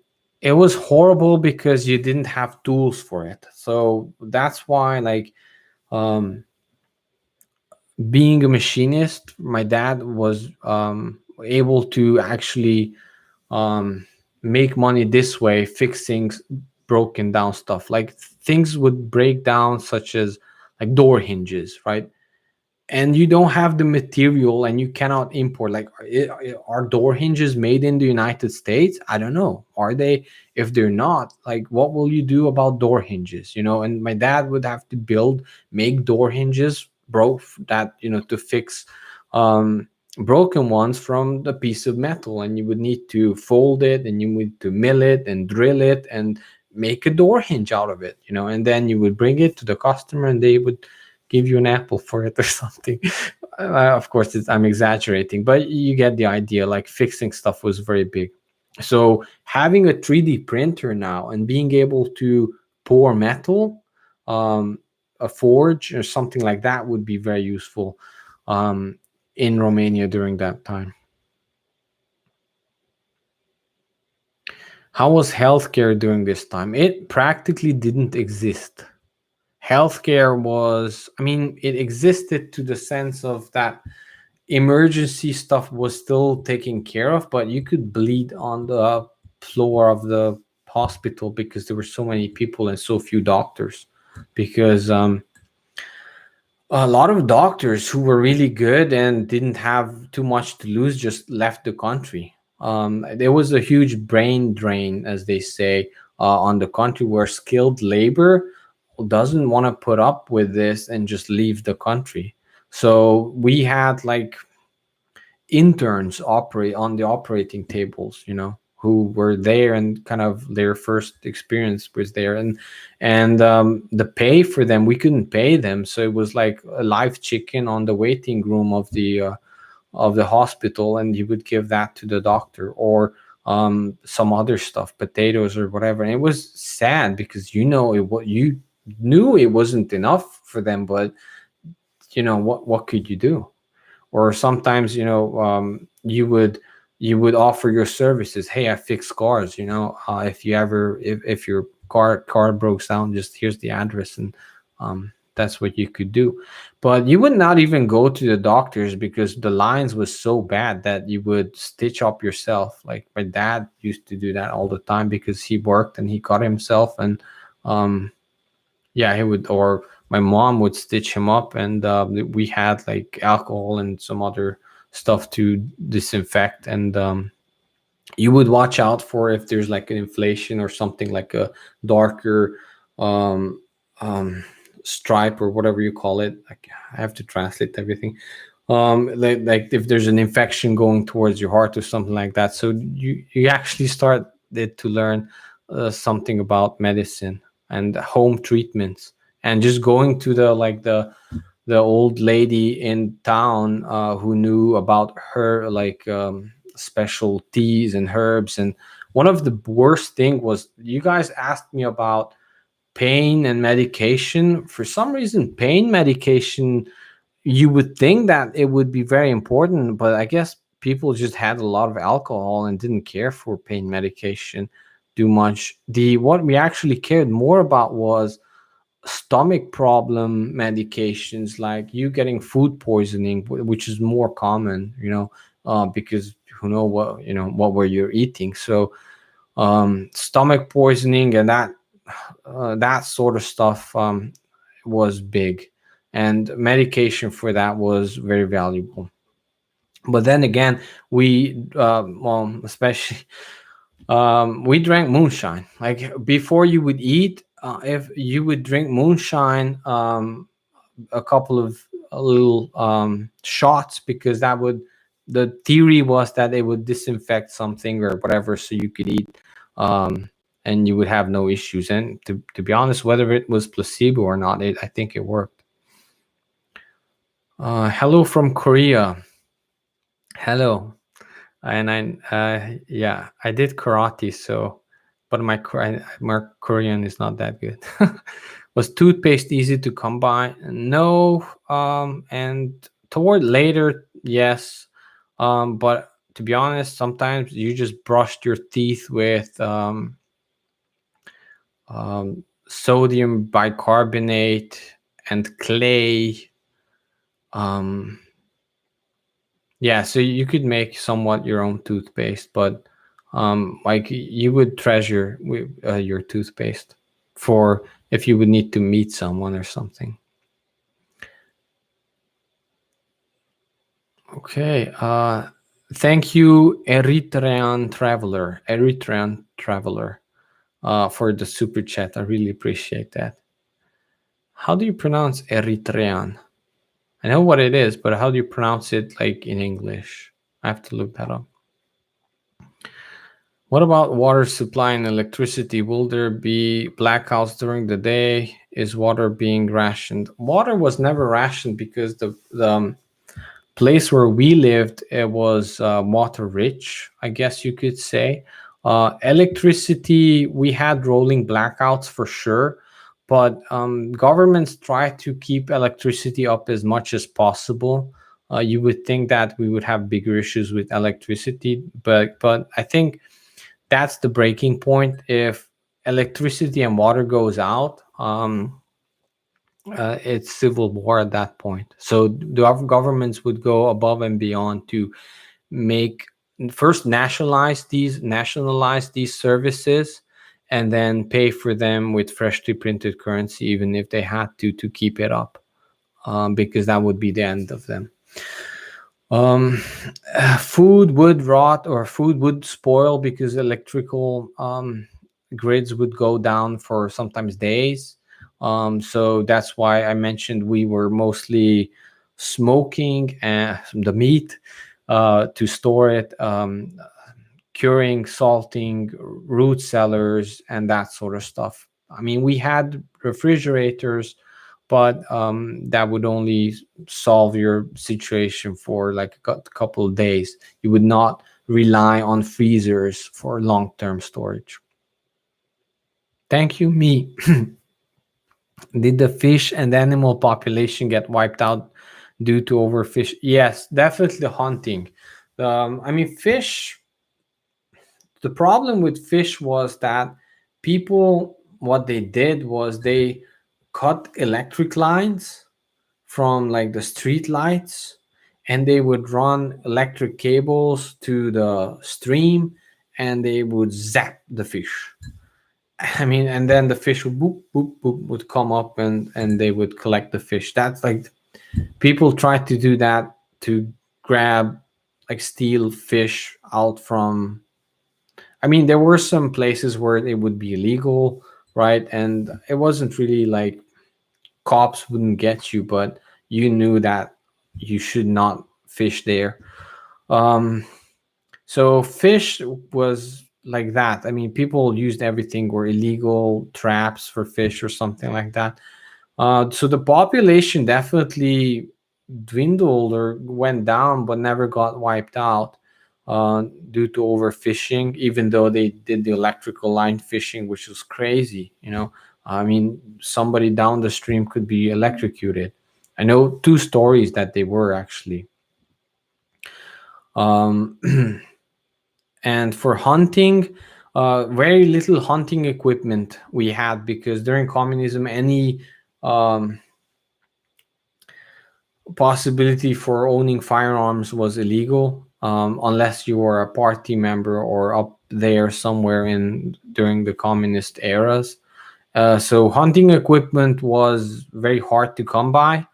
it was horrible because you didn't have tools for it. So that's why, like, being a machinist, my dad was able to actually make money this way, fixing broken down stuff. Like, things would break down, such as like door hinges, right? And you don't have the material and you cannot import. Like, are door hinges made in the United States? I don't know. Are they? If they're not, like, what will you do about door hinges? And my dad would have to make door hinges broke that, to fix broken ones from the piece of metal, and you would need to fold it, and you need to mill it and drill it and make a door hinge out of it, and then you would bring it to the customer and they would give you an apple for it or something. Of course, I'm exaggerating, but you get the idea. Like, fixing stuff was very big. So having a 3D printer now and being able to pour metal, a forge or something like that, would be very useful in Romania during that time. How was healthcare during this time? It practically didn't exist. Healthcare was, I mean, it existed to the sense of that emergency stuff was still taken care of, but you could bleed on the floor of the hospital because there were so many people and so few doctors. Because a lot of doctors who were really good and didn't have too much to lose just left the country. There was a huge brain drain, as they say, on the country, where skilled labor doesn't want to put up with this and just leave the country. So we had like interns operate on the operating tables, who were there, and kind of their first experience was there. And the pay for them, we couldn't pay them, so it was like a live chicken on the waiting room of the hospital, and you would give that to the doctor, or some other stuff, potatoes or whatever. And it was sad, because you knew it wasn't enough for them, but what could you do? Or sometimes, you would offer your services. Hey, I fix cars, if your car breaks down, just here's the address. And that's what you could do. But you would not even go to the doctors, because the lines was so bad that you would stitch up yourself. Like my dad used to do that all the time, because he worked and he cut himself. And yeah, he would, or my mom would stitch him up. And we had like alcohol and some other stuff to disinfect. And you would watch out for if there's like an inflation or something, like a darker um, stripe, or whatever you call it. Like, I have to translate everything. Like if there's an infection going towards your heart or something like that. So you actually started to learn something about medicine and home treatments, and just going to the old lady in town, who knew about her, like, special teas and herbs. And one of the worst thing was, you guys asked me about pain and medication. For some reason, pain medication, you would think that it would be very important, but I guess people just had a lot of alcohol and didn't care for pain medication too much. The What we actually cared more about was stomach problem medications, like you getting food poisoning, which is more common, because who know what were you eating. So stomach poisoning and that sort of stuff was big, and medication for that was very valuable. But then again, we well, especially we drank moonshine. Like, before you would eat, if you would drink moonshine, a couple of little shots, because the theory was that it would disinfect something or whatever, so you could eat, um, and you would have no issues. And to be honest, whether it was placebo or not, I think it worked. Hello from Korea. Hello. And yeah, I did karate, so, but my Korean is not that good. Was toothpaste easy to come by? No. And toward later, yes. But to be honest, sometimes you just brushed your teeth with sodium bicarbonate and clay. Um, Yeah, so you could make somewhat your own toothpaste, but like, you would treasure your toothpaste for if you would need to meet someone or something. Okay. Thank you, Eritrean traveler, for the super chat. I really appreciate that. How do you pronounce Eritrean? I know what it is, but how do you pronounce it, like, in English? I have to look that up. What about water supply and electricity? Will there be blackouts during the day? Is water being rationed? Water was never rationed, because the place where we lived, it was water rich, I guess you could say. Electricity, we had rolling blackouts for sure, but governments try to keep electricity up as much as possible. You would think that we would have bigger issues with electricity, but I think that's the breaking point. If electricity and water goes out, it's civil war at that point. So the governments would go above and beyond to make first nationalize these services, and then pay for them with freshly printed currency, even if they had to keep it up, because that would be the end of them. Um, food would rot or food would spoil because electrical grids would go down for sometimes days. So that's why I mentioned we were mostly smoking the meat to store it, curing, salting, root cellars, and that sort of stuff. I mean, we had refrigerators, but that would only solve your situation for like a couple of days. You would not rely on freezers for long-term storage. Thank you, me. Did the fish and animal population get wiped out due to overfish? Yes, definitely hunting. I mean, fish, the problem with fish was that people, what they did was they cut electric lines from like the street lights, and they would run electric cables to the stream, and they would zap the fish. I mean, and then the fish would boop boop boop would come up, and they would collect the fish. That's like people try to do that to grab, like steal fish out from. I mean, there were some places where it would be illegal, right? And it wasn't really like cops wouldn't get you, but you knew that you should not fish there. Um, so fish was like that. I mean, people used everything or illegal traps for fish or something like that. So the population definitely dwindled or went down, but never got wiped out due to overfishing. Even though they did the electrical line fishing, which was crazy. I mean, somebody down the stream could be electrocuted. I know two stories that they were actually. Um, and for hunting, very little hunting equipment we had because during communism, any um, possibility for owning firearms was illegal, unless you were a party member or up there somewhere in during the communist eras. So hunting equipment was very hard to come by.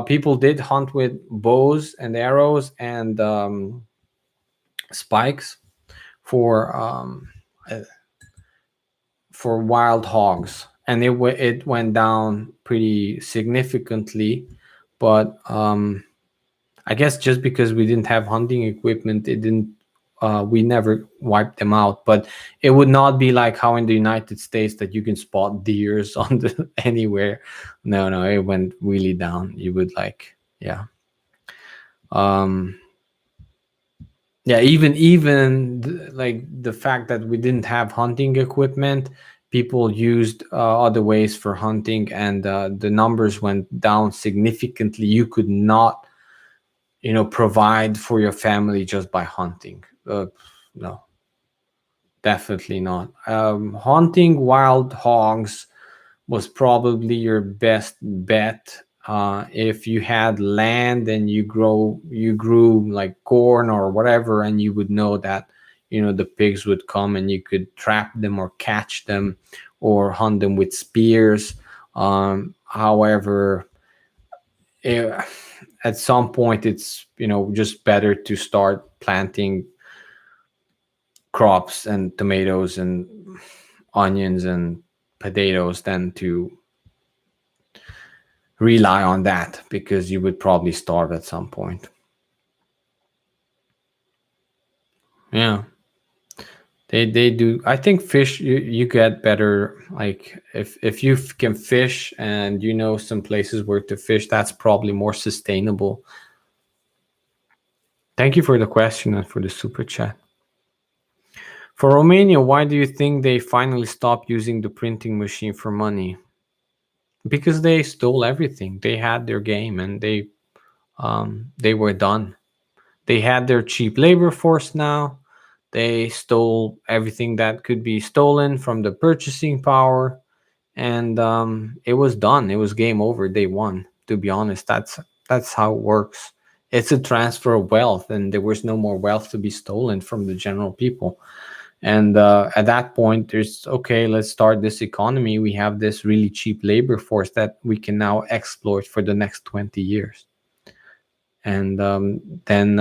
People did hunt with bows and arrows and spikes for uh, for wild hogs, and it went down pretty significantly. But I guess just because we didn't have hunting equipment, it didn't. We never wiped them out, but it would not be like how in the United States that you can spot deers on the anywhere. No, no, it went really down. You would like, yeah, um, yeah. Even like the fact that we didn't have hunting equipment, people used other ways for hunting, and the numbers went down significantly. You could not provide for your family just by hunting. No, definitely not. Hunting wild hogs was probably your best bet. If you had land and you grew like corn or whatever, and you would know that the pigs would come and you could trap them or catch them or hunt them with spears. However, eh, at some point it's just better to start planting crops and tomatoes and onions and potatoes than to rely on that, because you would probably starve at some point. Yeah, they do. I think fish, you get better, like if you can fish and some places where to fish, that's probably more sustainable. Thank you for the question and for the super chat. For Romania, why do you think they finally stopped using the printing machine for money? Because they stole everything. They had their game, and they were done. They had their cheap labor force now. They stole everything that could be stolen from the purchasing power, and it was done. It was game over. They won. To be honest, that's how it works. It's a transfer of wealth, and there was no more wealth to be stolen from the general people. And at that point, there's okay, let's start this economy. We have this really cheap labor force that we can now exploit for the next 20 years. and then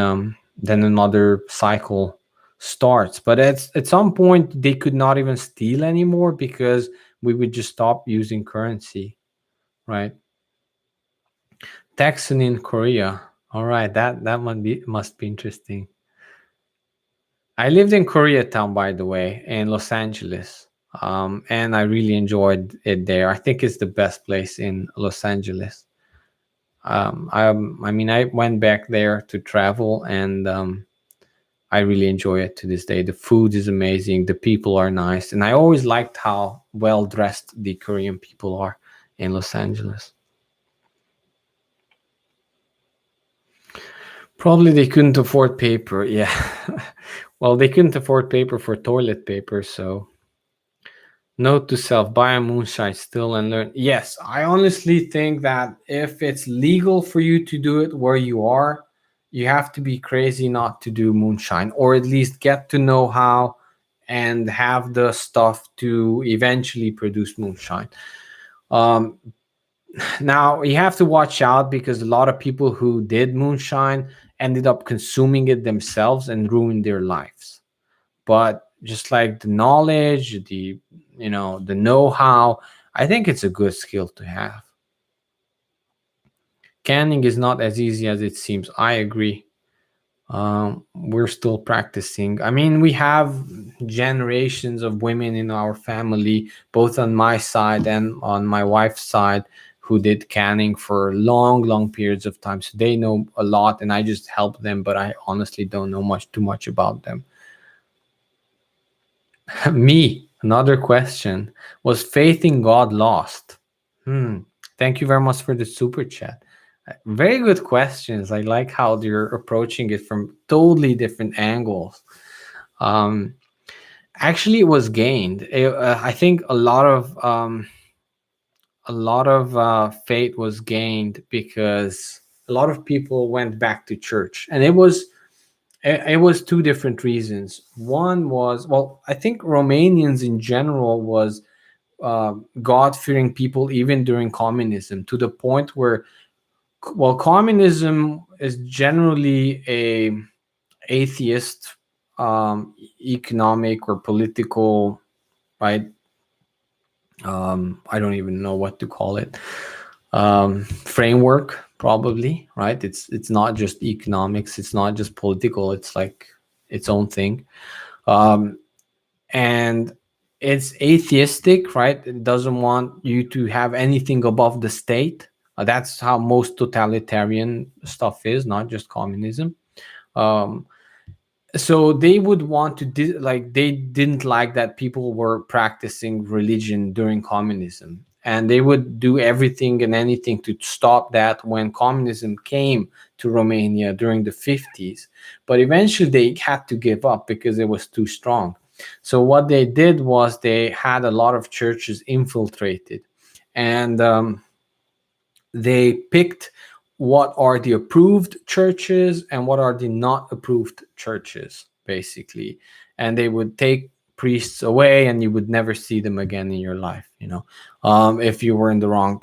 another cycle starts. But at some point they could not even steal anymore because we would just stop using currency, right? Texan in Korea. All right, that must be interesting. I lived in Koreatown, by the way, in Los Angeles, and I really enjoyed it there. I think it's the best place in Los Angeles. I mean, I went back there to travel, and I really enjoy it to this day. The food is amazing, the people are nice, and I always liked how well dressed the Korean people are in Los Angeles. Probably they couldn't afford paper. Yeah. Well, they couldn't afford paper for toilet paper, so note to self, buy a moonshine still and learn. Yes, I honestly think that if it's legal for you to do it where you are, you have to be crazy not to do moonshine, or at least get to know how and have the stuff to eventually produce moonshine. Um, Now you have to watch out because a lot of people who did moonshine ended up consuming it themselves and ruined their lives. But just like the knowledge, the know-how, I think it's a good skill to have. Canning is not as easy as it seems. I agree. We're still practicing. I mean, we have generations of women in our family, both on my side and on my wife's side, who did canning for long, long periods of time. So they know a lot, and I just help them, but I honestly don't know too much about them. Me, another question. Was faith in God lost? Hmm. Thank you very much for the super chat. Very good questions. I like how you're approaching it from totally different angles. Um, Actually, it was gained. I think a lot of faith was gained because a lot of people went back to church, and it was two different reasons. One was, well, I think Romanians in general was God-fearing people even during communism, to the point where, well, communism is generally a atheist economic or political, right? I don't even know what to call it. Framework, probably, right? It's not just economics, it's not just political, it's like its own thing. um, and it's atheistic, right? It doesn't want you to have anything above the state. That's how most totalitarian stuff is, not just communism. um, so they would want to like, they didn't like that people were practicing religion during communism, and they would do everything and anything to stop that when communism came to Romania during the 50s. But eventually they had to give up because it was too strong. So what they did was they had a lot of churches infiltrated, and they picked what are the approved churches and what are the not approved churches, basically. And they would take priests away, and you would never see them again in your life, if you were in the wrong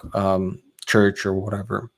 church or whatever.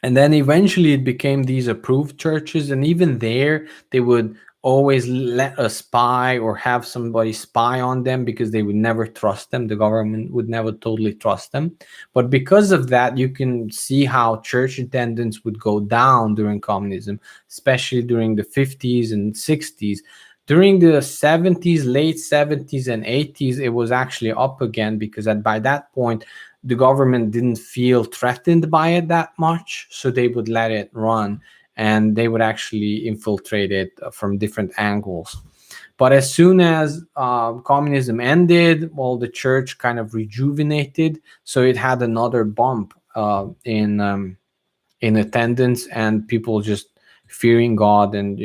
And then eventually it became these approved churches, and even there they would always let a spy or have somebody spy on them because they would never trust them. The government would never totally trust them. But because of that, you can see how church attendance would go down during communism, especially during the 50s and 60s. During the 70s, late 70s and 80s, it was actually up again because by that point the government didn't feel threatened by it that much, so they would let it run, and they would actually infiltrate it from different angles. But as soon as communism ended, well, the church kind of rejuvenated, so it had another bump in attendance, and people just fearing God and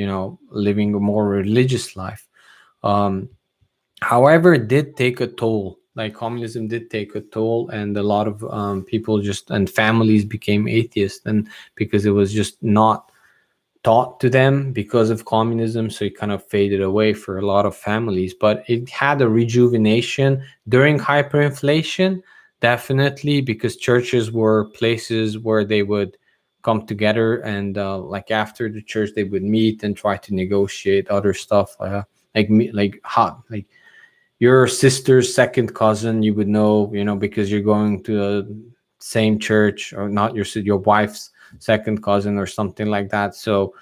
living a more religious life. Um, However, it did take a toll. Like, communism did take a toll, and a lot of people just and families became atheists, and because it was just not taught to them because of communism, so it kind of faded away for a lot of families. But it had a rejuvenation during hyperinflation, definitely, because churches were places where they would come together, and like after the church they would meet and try to negotiate other stuff, like how, like your sister's second cousin, you would know, because you're going to the same church, or not your wife's second cousin or something like that. So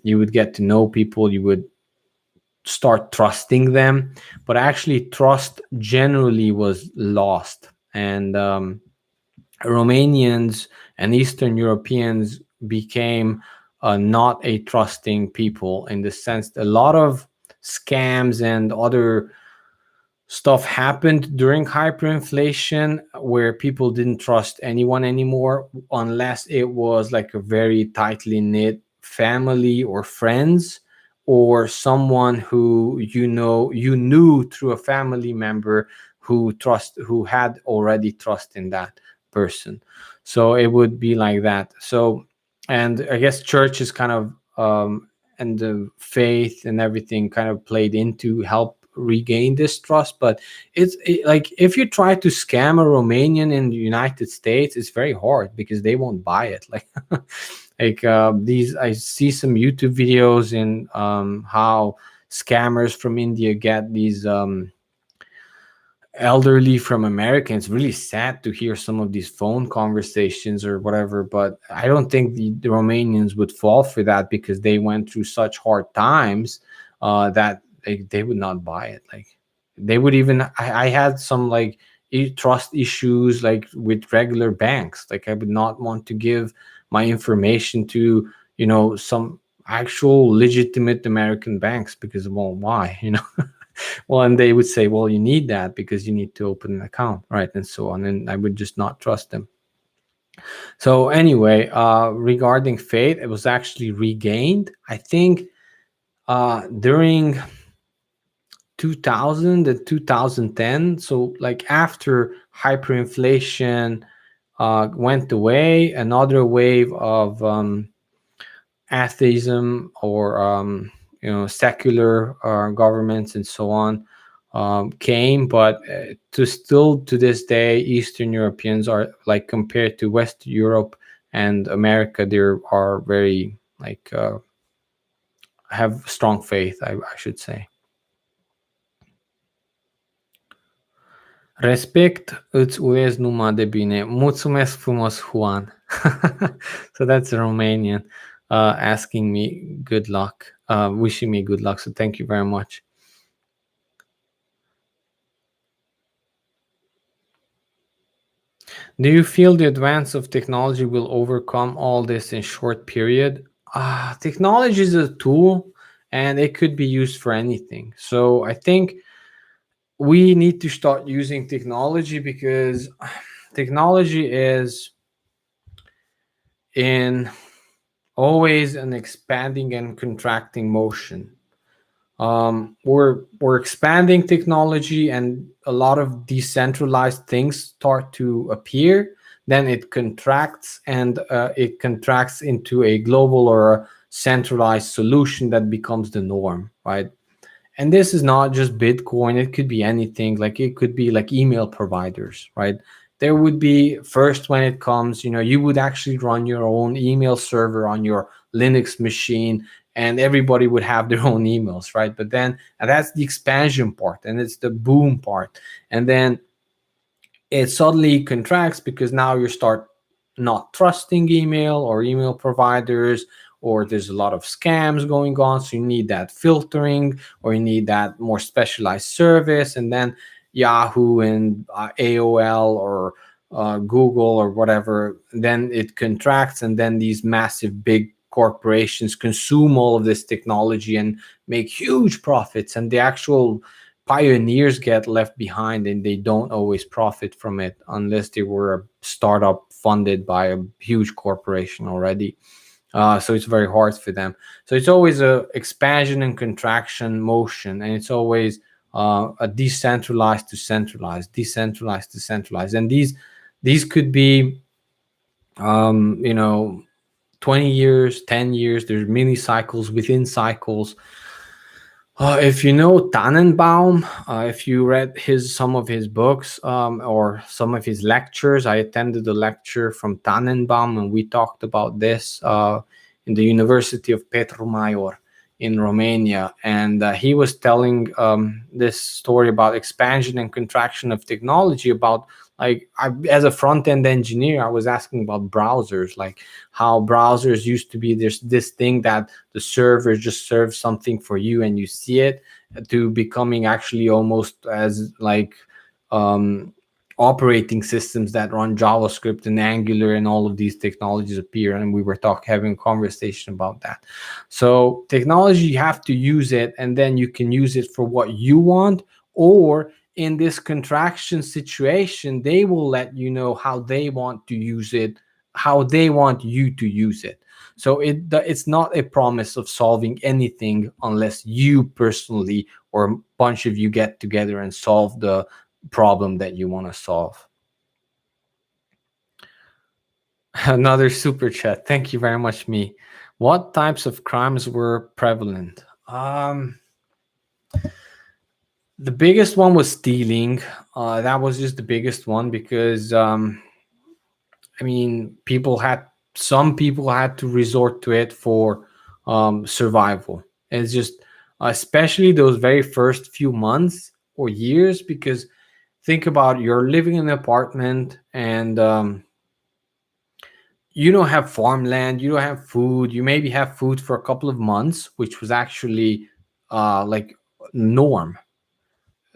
you would get to know people, you would start trusting them, but actually trust generally was lost. And Romanians and Eastern Europeans became not a trusting people, in the sense that a lot of scams and other stuff happened during hyperinflation, where people didn't trust anyone anymore, unless it was like a very tightly knit family or friends, or someone who you knew through a family member who had already trust in that person. So it would be like that. So, and I guess church is kind of and the faith and everything kind of played into help regain this trust. But like if you try to scam a Romanian in the United States, it's very hard because they won't buy it. Like these, I see some YouTube videos in how scammers from India get these elderly from America. It's really sad to hear some of these phone conversations or whatever, but I don't think the Romanians would fall for that, because they went through such hard times that they would not buy it. Like they would even, I had some like trust issues like with regular banks. Like I would not want to give my information to, some actual legitimate American banks, because, well, why, well, and they would say, well, you need that because you need to open an account, right, and so on, and I would just not trust them. So anyway, regarding faith, it was actually regained, I think, during 2000 and 2010. So like after hyperinflation went away, another wave of atheism, or secular governments and so on came. But to this day, Eastern Europeans are, like, compared to West Europe and America, they are very, like, have strong faith, I should say. Respect, îți urez numai de bine. Mulțumesc frumos, Juan. So that's a Romanian asking me good luck, wishing me good luck. So thank you very much. Do you feel the advance of technology will overcome all this in short period? Technology is a tool, and it could be used for anything. So I think we need to start using technology, because technology is in always an expanding and contracting motion. We're expanding technology, and a lot of decentralized things start to appear. Then it contracts, and it contracts into a global or a centralized solution that becomes the norm, right? And this is not just Bitcoin, it could be anything. Like it could be like email providers, right? There would be, first, when it comes, you would actually run your own email server on your Linux machine, and everybody would have their own emails, right? But then, and that's the expansion part, and it's the boom part. And then it suddenly contracts, because now you start not trusting email or email providers, or there's a lot of scams going on. So you need that filtering, or you need that more specialized service. And then Yahoo and AOL or Google or whatever, then it contracts, and then these massive big corporations consume all of this technology and make huge profits, and the actual pioneers get left behind, and they don't always profit from it unless they were a startup funded by a huge corporation already. So it's very hard for them. So it's always a expansion and contraction motion, and it's always a decentralized to centralized, decentralized to centralized. And these could be 20 years, 10 years. There's mini cycles within cycles. If you know Tannenbaum, if you read some of his books or some of his lectures, I attended a lecture from Tannenbaum, and we talked about this in the University of Petromayor in Romania. And he was telling this story about expansion and contraction of technology. About like as a front end engineer, I was asking about browsers, like how browsers used to be this thing that the server just serves something for you and you see it, to becoming actually almost as like um, operating systems that run JavaScript and Angular, and all of these technologies appear. And we were having a conversation about that. So technology, you have to use it, and then you can use it for what you want, or in this contraction situation, they will let you know how they want to use it, how they want you to use it. So it's not a promise of solving anything unless you personally or a bunch of you get together and solve the problem that you want to solve. Another super chat. Thank you very much, me. What types of crimes were prevalent? The biggest one was stealing. That was just the biggest one because I mean, some people had to resort to it for survival. It's just, especially those very first few months or years, because think about, you're living in an apartment, and you don't have farmland, you don't have food, you maybe have food for a couple of months, which was actually like norm.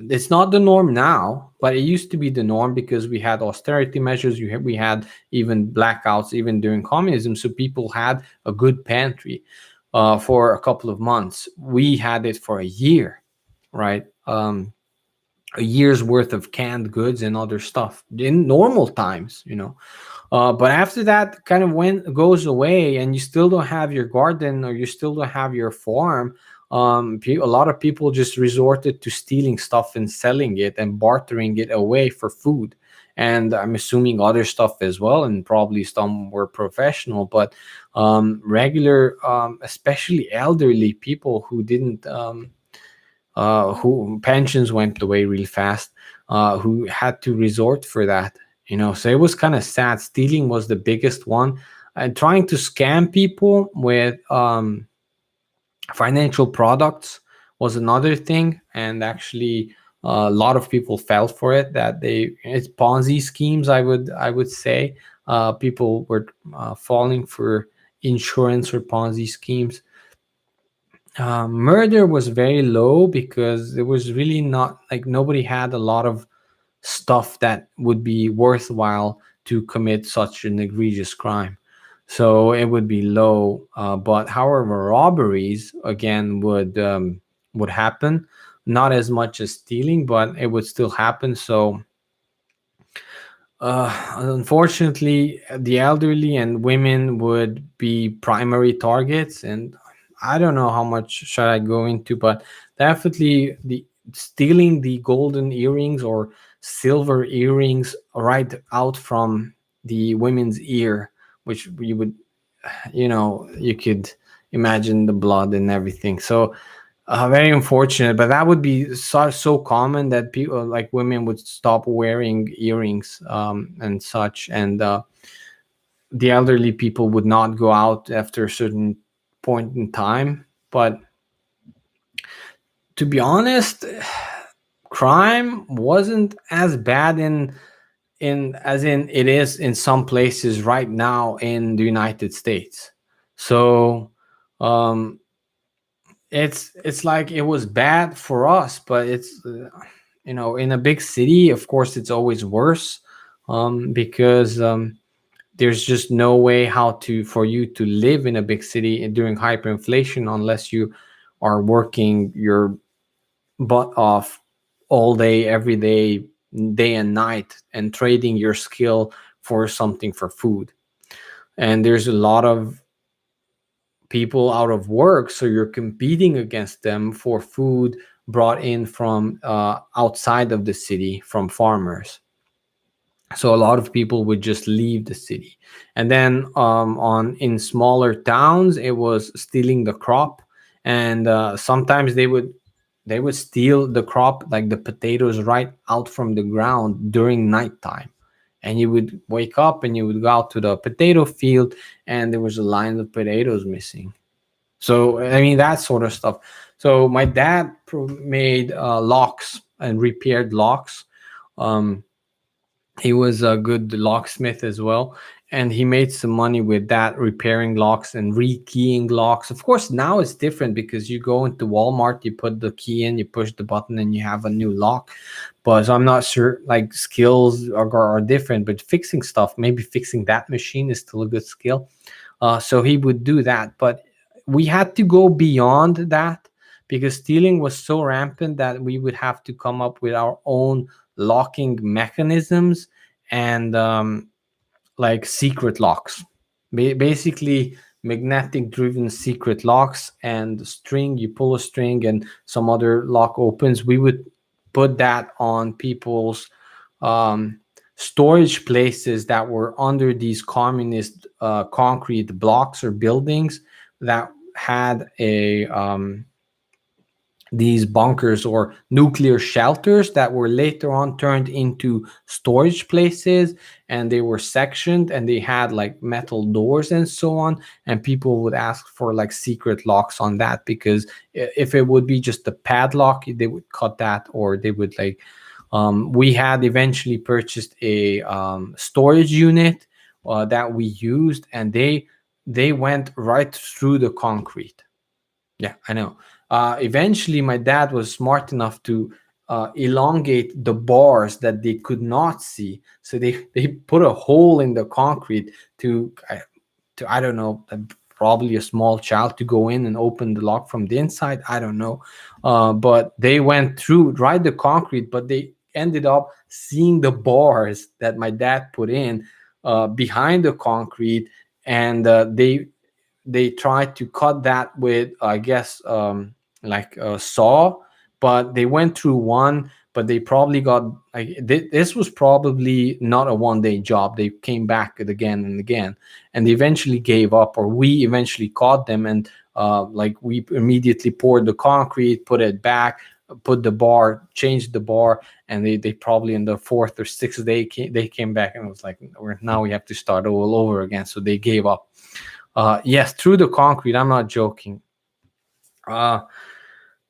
It's not the norm now, but it used to be the norm because we had austerity measures. We had even blackouts, even during communism. So people had a good pantry for a couple of months. We had it for a year, right? A year's worth of canned goods and other stuff in normal times, you know. But after that kind of goes away, and you still don't have your garden, or you still don't have your farm, a lot of people just resorted to stealing stuff and selling it and bartering it away for food. And I'm assuming other stuff as well, and probably some were professional, but regular, especially elderly people who didn't, who pensions went away real fast, who had to resort for that. You know, so it was kind of sad. Stealing was the biggest one, and trying to scam people with financial products was another thing. And actually, a lot of people fell for it. It's Ponzi schemes. I would say people were falling for insurance or Ponzi schemes. Murder was very low because there was really not, like, nobody had a lot of stuff that would be worthwhile to commit such an egregious crime. So it would be low. But however, robberies again would happen, not as much as stealing, but it would still happen. So unfortunately, the elderly and women would be primary targets. And I don't know how much should I go into, but definitely the stealing the golden earrings or silver earrings right out from the women's ear, which you would, you could imagine the blood and everything. So very unfortunate, but that would be so common that people, like women, would stop wearing earrings and such, and the elderly people would not go out after a certain point in time. But to be honest, crime wasn't as bad in as in it is in some places right now in the United States. So um, it's like it was bad for us, but it's in a big city, of course, it's always worse because there's just no way how to for you to live in a big city during hyperinflation unless you are working your butt off all day, every day, day and night, and trading your skill for something, for food. And there's a lot of people out of work, so you're competing against them for food brought in from outside of the city from farmers. So a lot of people would just leave the city. And then on in smaller towns, it was stealing the crop. And sometimes they would They would steal the crop, like the potatoes, right out from the ground during nighttime. And you would wake up and you would go out to the potato field, and there was a line of potatoes missing. So I mean that sort of stuff. So my dad made locks and repaired locks. Um, he was a good locksmith as well, and he made some money with that, repairing locks and rekeying locks. Of course, now it's different because you go into Walmart, you put the key in, you push the button, and you have a new lock. But so I'm not sure, like skills are different, but fixing stuff, maybe fixing that machine is still a good skill. So he would do that, but we had to go beyond that because stealing was so rampant that we would have to come up with our own locking mechanisms and like secret locks. Basically, magnetic driven secret locks and string. You pull a string and some other lock opens. We would put that on people's um, storage places that were under these communist concrete blocks or buildings that had a these bunkers or nuclear shelters that were later on turned into storage places, and they were sectioned and they had like metal doors and so on, and people would ask for like secret locks on that because if it would be just a padlock, they would cut that, or they would like we had eventually purchased a storage unit that we used, and they went right through the concrete. Yeah, I know. Eventually, my dad was smart enough to elongate the bars that they could not see. So they put a hole in the concrete to I don't know, probably a small child to go in and open the lock from the inside. I don't know, but they went through right the concrete, but they ended up seeing the bars that my dad put in behind the concrete, and they tried to cut that with, I guess, like a saw, but they went through one, but they probably got like this was probably not a 1 day job. They came back again and again, and they eventually gave up, or we eventually caught them, and like we immediately poured the concrete, put it back, put the bar, changed the bar, and they probably in the fourth or sixth day they came back and it was like, now we have to start all over again. So they gave up. Yes, through the concrete. I'm not joking. Uh,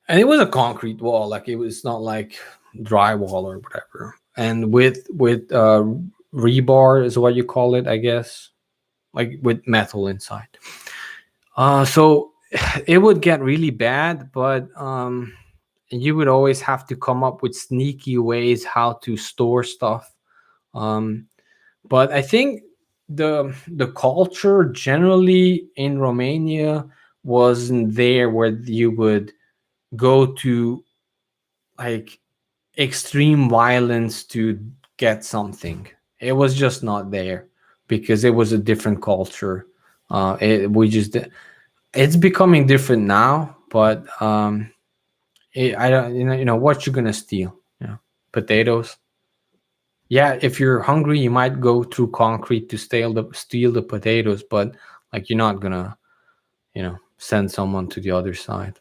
and it was a concrete wall. Like it was not like drywall or whatever. And with rebar is what you call it, I guess. Like with metal inside. So it would get really bad, but you would always have to come up with sneaky ways how to store stuff. Um, but I think the culture generally in Romania wasn't there where you would go to like extreme violence to get something. It was just not there because it was a different culture. We just it's becoming different now, but I don't, you know what you're gonna steal. Potatoes. Yeah, if you're hungry, you might go through concrete to steal the potatoes, but like you're not gonna, send someone to the other side.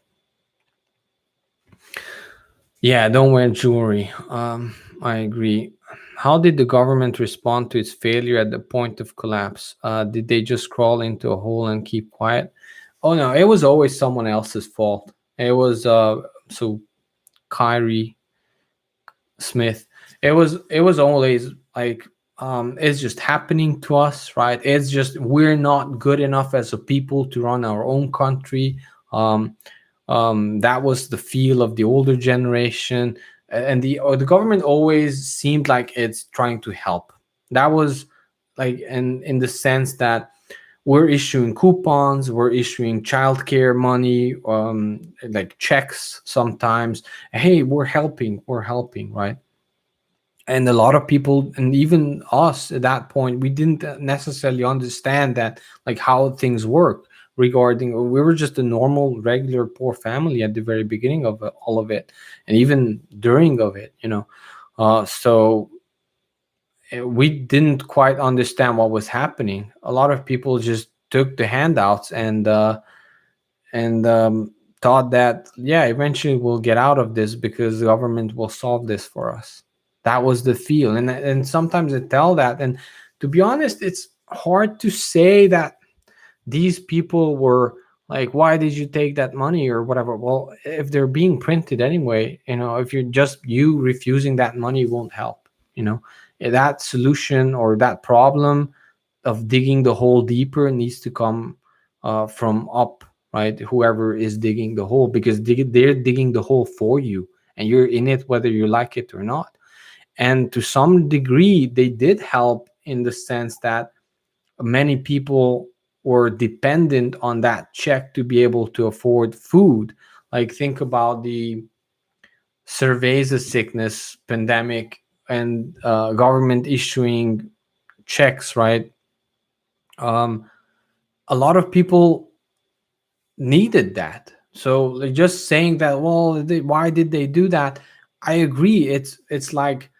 Yeah, don't wear jewelry. I agree. How did the government respond to its failure at the point of collapse? Did they just crawl into a hole and keep quiet? Oh no, it was always someone else's fault. It was so Kyrie Smith. It was always like it's just happening to us, right? It's just we're not good enough as a people to run our own country. Um, that was the feel of the older generation, and the government always seemed like it's trying to help. That was like in the sense that we're issuing coupons, we're issuing childcare money, like checks sometimes. Hey, we're helping, right? And a lot of people, and even us at that point, we didn't necessarily understand that, like how things work regarding. We were just a normal regular poor family at the very beginning of all of it, and even during of it, so we didn't quite understand what was happening. A lot of people just took the handouts and thought that, yeah, eventually we'll get out of this because the government will solve this for us. That was the feel. And sometimes they tell that. And to be honest, it's hard to say that these people were like, why did you take that money or whatever? Well, if they're being printed anyway, if you're just you refusing that money won't help. That solution or that problem of digging the hole deeper needs to come from up, right? Whoever is digging the hole, because they're digging the hole for you, and you're in it whether you like it or not. And to some degree, they did help in the sense that many people were dependent on that check to be able to afford food. Like, think about the cerveza sickness pandemic and government issuing checks, right? A lot of people needed that. So like, just saying that, well, why did they do that? I agree. It's like,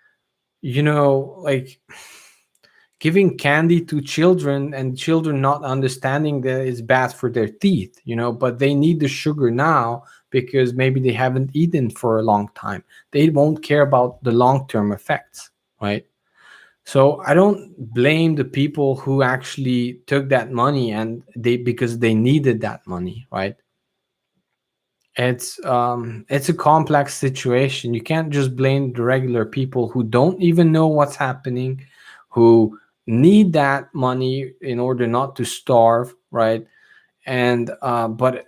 like giving candy to children and children not understanding that it's bad for their teeth, but they need the sugar now because maybe they haven't eaten for a long time. They won't care about the long-term effects, right? So I don't blame the people who actually took that money and because they needed that money, right? It's a complex situation. You can't just blame the regular people who don't even know what's happening, who need that money in order not to starve, right? And but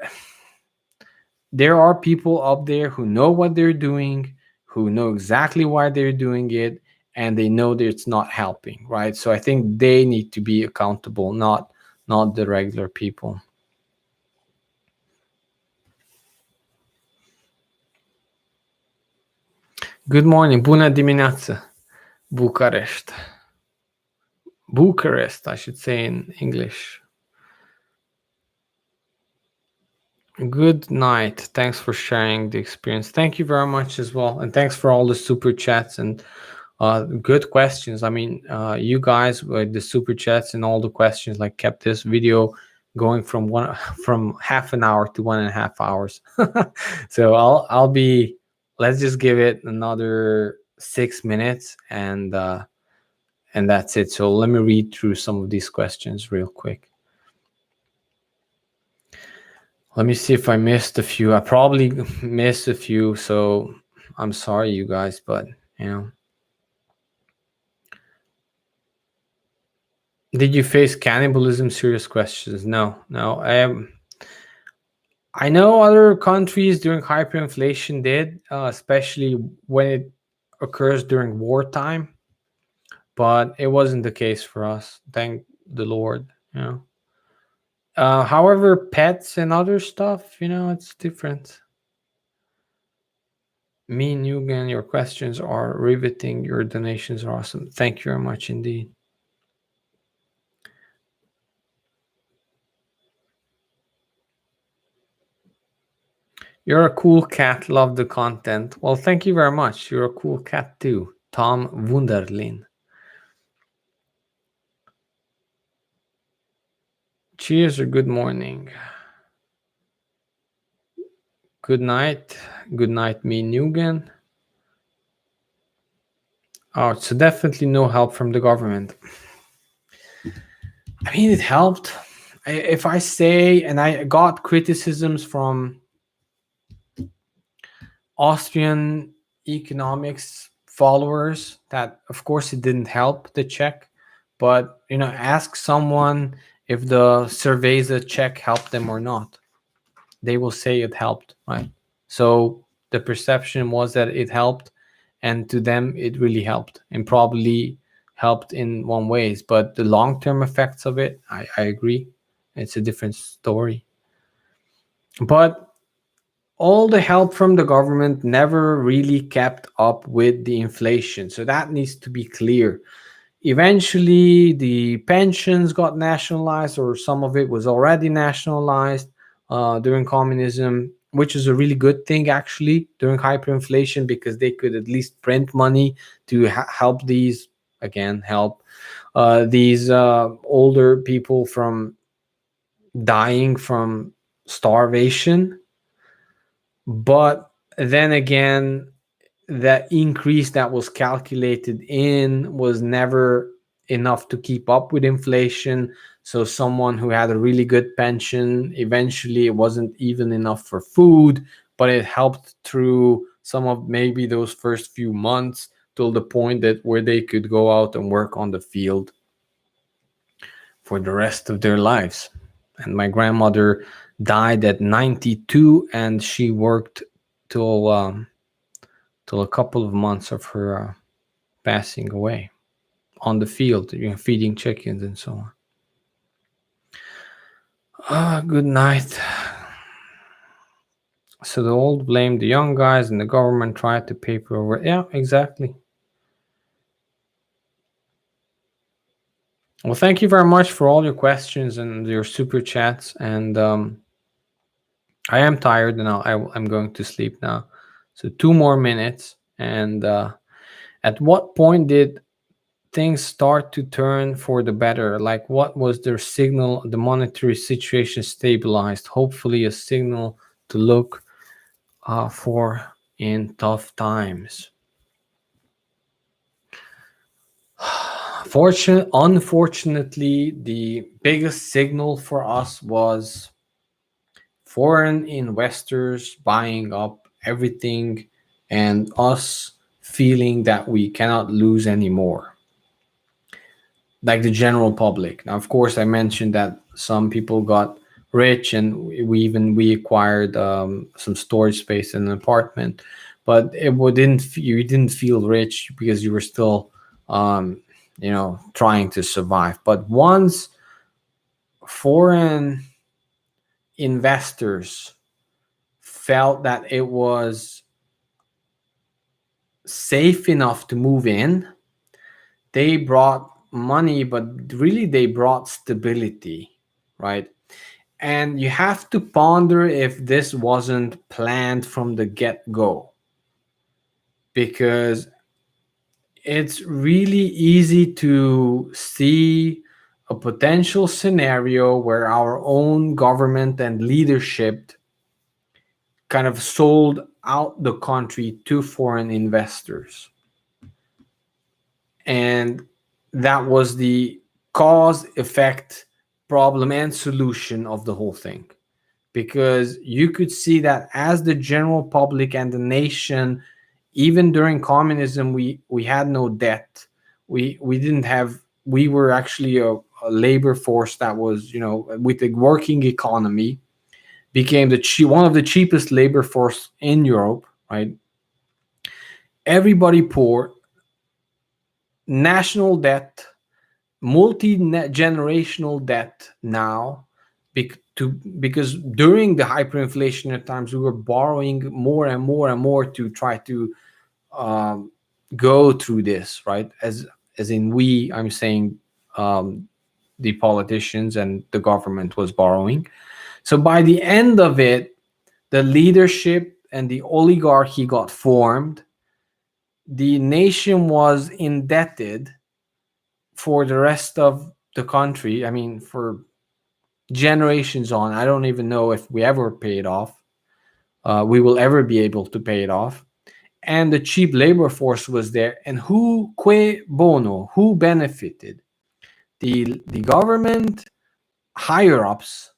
there are people up there who know what they're doing, who know exactly why they're doing it, and they know that it's not helping, right? So I think they need to be accountable, not the regular people. Good morning, bună dimineața, Bucharest. Bucharest, I should say in English. Good night. Thanks for sharing the experience. Thank you very much as well. And thanks for all the super chats and good questions. I mean, you guys with the super chats and all the questions like kept this video going from from half an hour to 1.5 hours. So I'll be, let's just give it another 6 minutes and that's it. So let me read through some of these questions real quick. Let me see if I missed a few. I probably missed a few, so I'm sorry, you guys, but Did you face cannibalism? Serious questions. No. I know other countries during hyperinflation did, especially when it occurs during wartime, but it wasn't the case for us. Thank the Lord. However, pets and other stuff, it's different. Me, Nugan, your questions are riveting. Your donations are awesome. Thank you very much indeed. You're a cool cat. Love the content. Well, thank you very much. You're a cool cat too. Tom Wunderlin. Cheers or good morning. Good night. Good night, me, Nugan. Oh, so definitely no help from the government. I mean, it helped. If I say, and I got criticisms from Austrian economics followers that, of course, it didn't help the check, but ask someone if the surveys the check helped them or not. They will say it helped, right? So the perception was that it helped, and to them it really helped, and probably helped in one ways. But the long-term effects of it, I agree, it's a different story. But all the help from the government never really kept up with the inflation. So that needs to be clear. Eventually, the pensions got nationalized, or some of it was already nationalized during communism, which is a really good thing actually during hyperinflation, because they could at least print money to help these, again, help these older people from dying from starvation. But then again, the increase that was calculated in was never enough to keep up with inflation. So someone who had a really good pension, eventually it wasn't even enough for food, but it helped through some of maybe those first few months till the point that where they could go out and work on the field for the rest of their lives. And my grandmother died at 92, and she worked till till a couple of months of her passing away on the field, feeding chickens and so on. Good night. So the old blamed the young guys, and the government tried to paper over it. Yeah, exactly. Well, thank you very much for all your questions and your super chats. And I am tired, and I'm going to sleep now. So 2 more minutes. And at what point did things start to turn for the better? Like, what was their signal? The monetary situation stabilized. Hopefully, a signal to look for in tough times. Unfortunately, the biggest signal for us was foreign investors buying up everything and us feeling that we cannot lose anymore, like the general public. Now, of course, I mentioned that some people got rich, and we acquired some storage space in an apartment, but you didn't feel rich because you were still trying to survive. But once foreign investors felt that it was safe enough to move in, they brought money, but really they brought stability, right? And you have to ponder if this wasn't planned from the get-go, because it's really easy to see a potential scenario where our own government and leadership kind of sold out the country to foreign investors. And that was the cause effect problem and solution of the whole thing, because you could see that as the general public and the nation, even during communism, we had no debt. We didn't have, we were actually a labor force that was, with the working economy, became one of the cheapest labor force in Europe, right? Everybody poor, national debt, multi-generational debt now, because during the hyperinflation at times we were borrowing more and more and more to try to go through this, right? As in I'm saying the politicians and the government was borrowing. So by the end of it, the leadership and the oligarchy got formed. The nation was indebted for the rest of the country. I mean, for generations on. I don't even know if we ever pay it off. We will ever be able to pay it off. And the cheap labor force was there. And who, que bono, who benefited? The government, higher ups,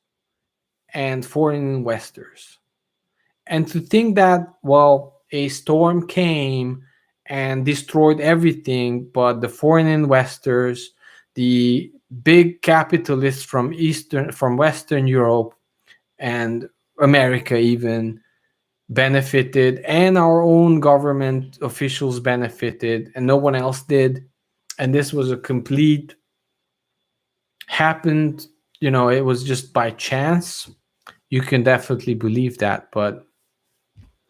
and foreign investors. And to think that, well, a storm came and destroyed everything, but the foreign investors, the big capitalists from Western Europe and America even benefited, and our own government officials benefited, and no one else did. And this was a complete happened, it was just by chance. You can definitely believe that, but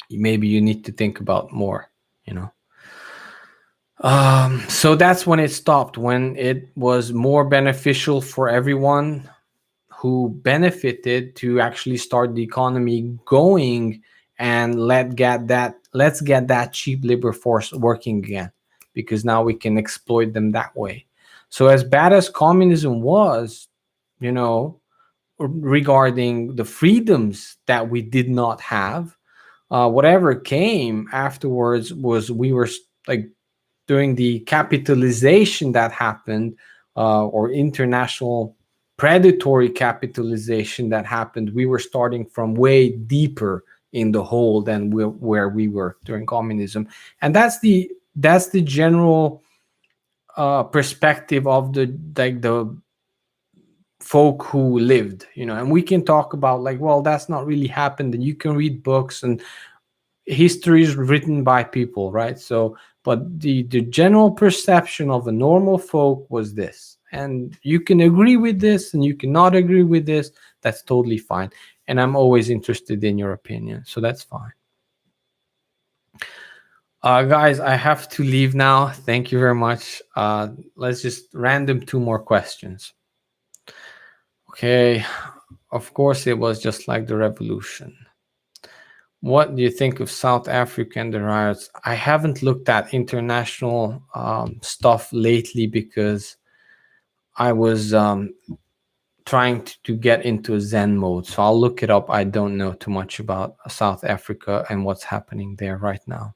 maybe you need to think about more, so that's when it stopped, when it was more beneficial for everyone who benefited to actually start the economy going, and let's get that cheap labor force working again, because now we can exploit them that way. So as bad as communism was, regarding the freedoms that we did not have, whatever came afterwards was we were like during the capitalization that happened, or international predatory capitalization that happened, we were starting from way deeper in the hole than where we were during communism. And that's the general perspective of the folk who lived, and we can talk about like, well, that's not really happened, and you can read books, and history is written by people, right? So but the general perception of a normal folk was this, and you can agree with this and you cannot agree with this. That's totally fine, and I'm always interested in your opinion, so that's fine. Guys, I have to leave now. Thank you very much. Let's just random 2 more questions. Okay, of course it was just like the revolution. What do you think of South Africa and the riots? I haven't looked at international stuff lately because I was trying to get into Zen mode. So I'll look it up. I don't know too much about South Africa and what's happening there right now.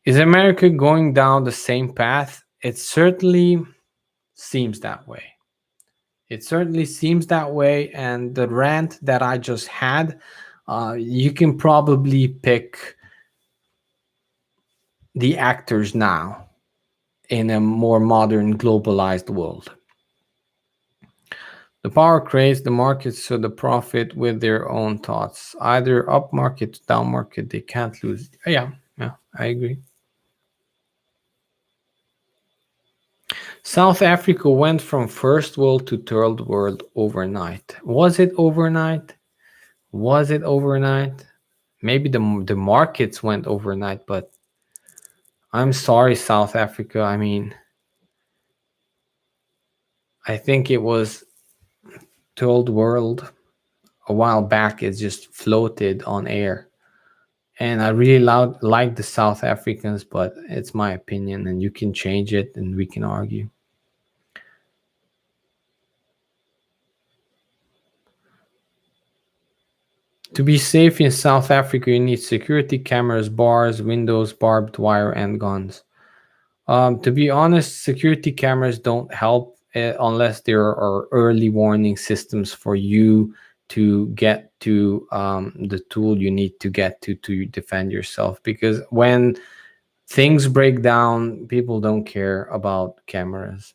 Is America going down the same path? It certainly seems that way. It certainly seems that way. And the rant that I just had, you can probably pick the actors now in a more modern, globalized world. The power creates the markets, so the profit with their own thoughts. Either up market, down market, they can't lose. Yeah, I agree. South Africa went from first world to third world overnight. Was it overnight? Was it overnight? Maybe the markets went overnight, but I'm sorry, South Africa. I mean, I think it was third world a while back. It just floated on air. And I really like the South Africans, but it's my opinion, and you can change it and we can argue. To be safe in South Africa, you need security cameras, bars, windows, barbed wire, and guns. To be honest, security cameras don't help unless there are early warning systems for you to get to the tool you need to get to defend yourself. Because when things break down, people don't care about cameras.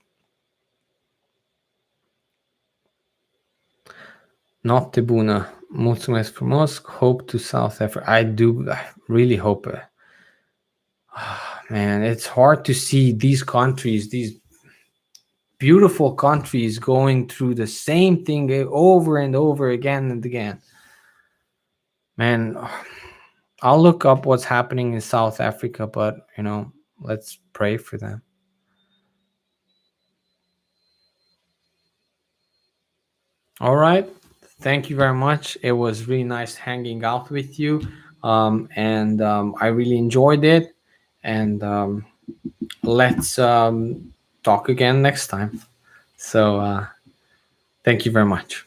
Noapte bună. Mulțumesc frumos. Hope to South Africa. I really hope it. Man, it's hard to see these countries, these beautiful countries, going through the same thing over and over again and again. Man, I'll look up what's happening in South Africa, but let's pray for them. All right. Thank you very much. It was really nice hanging out with you. And I really enjoyed it. And let's talk again next time. So thank you very much.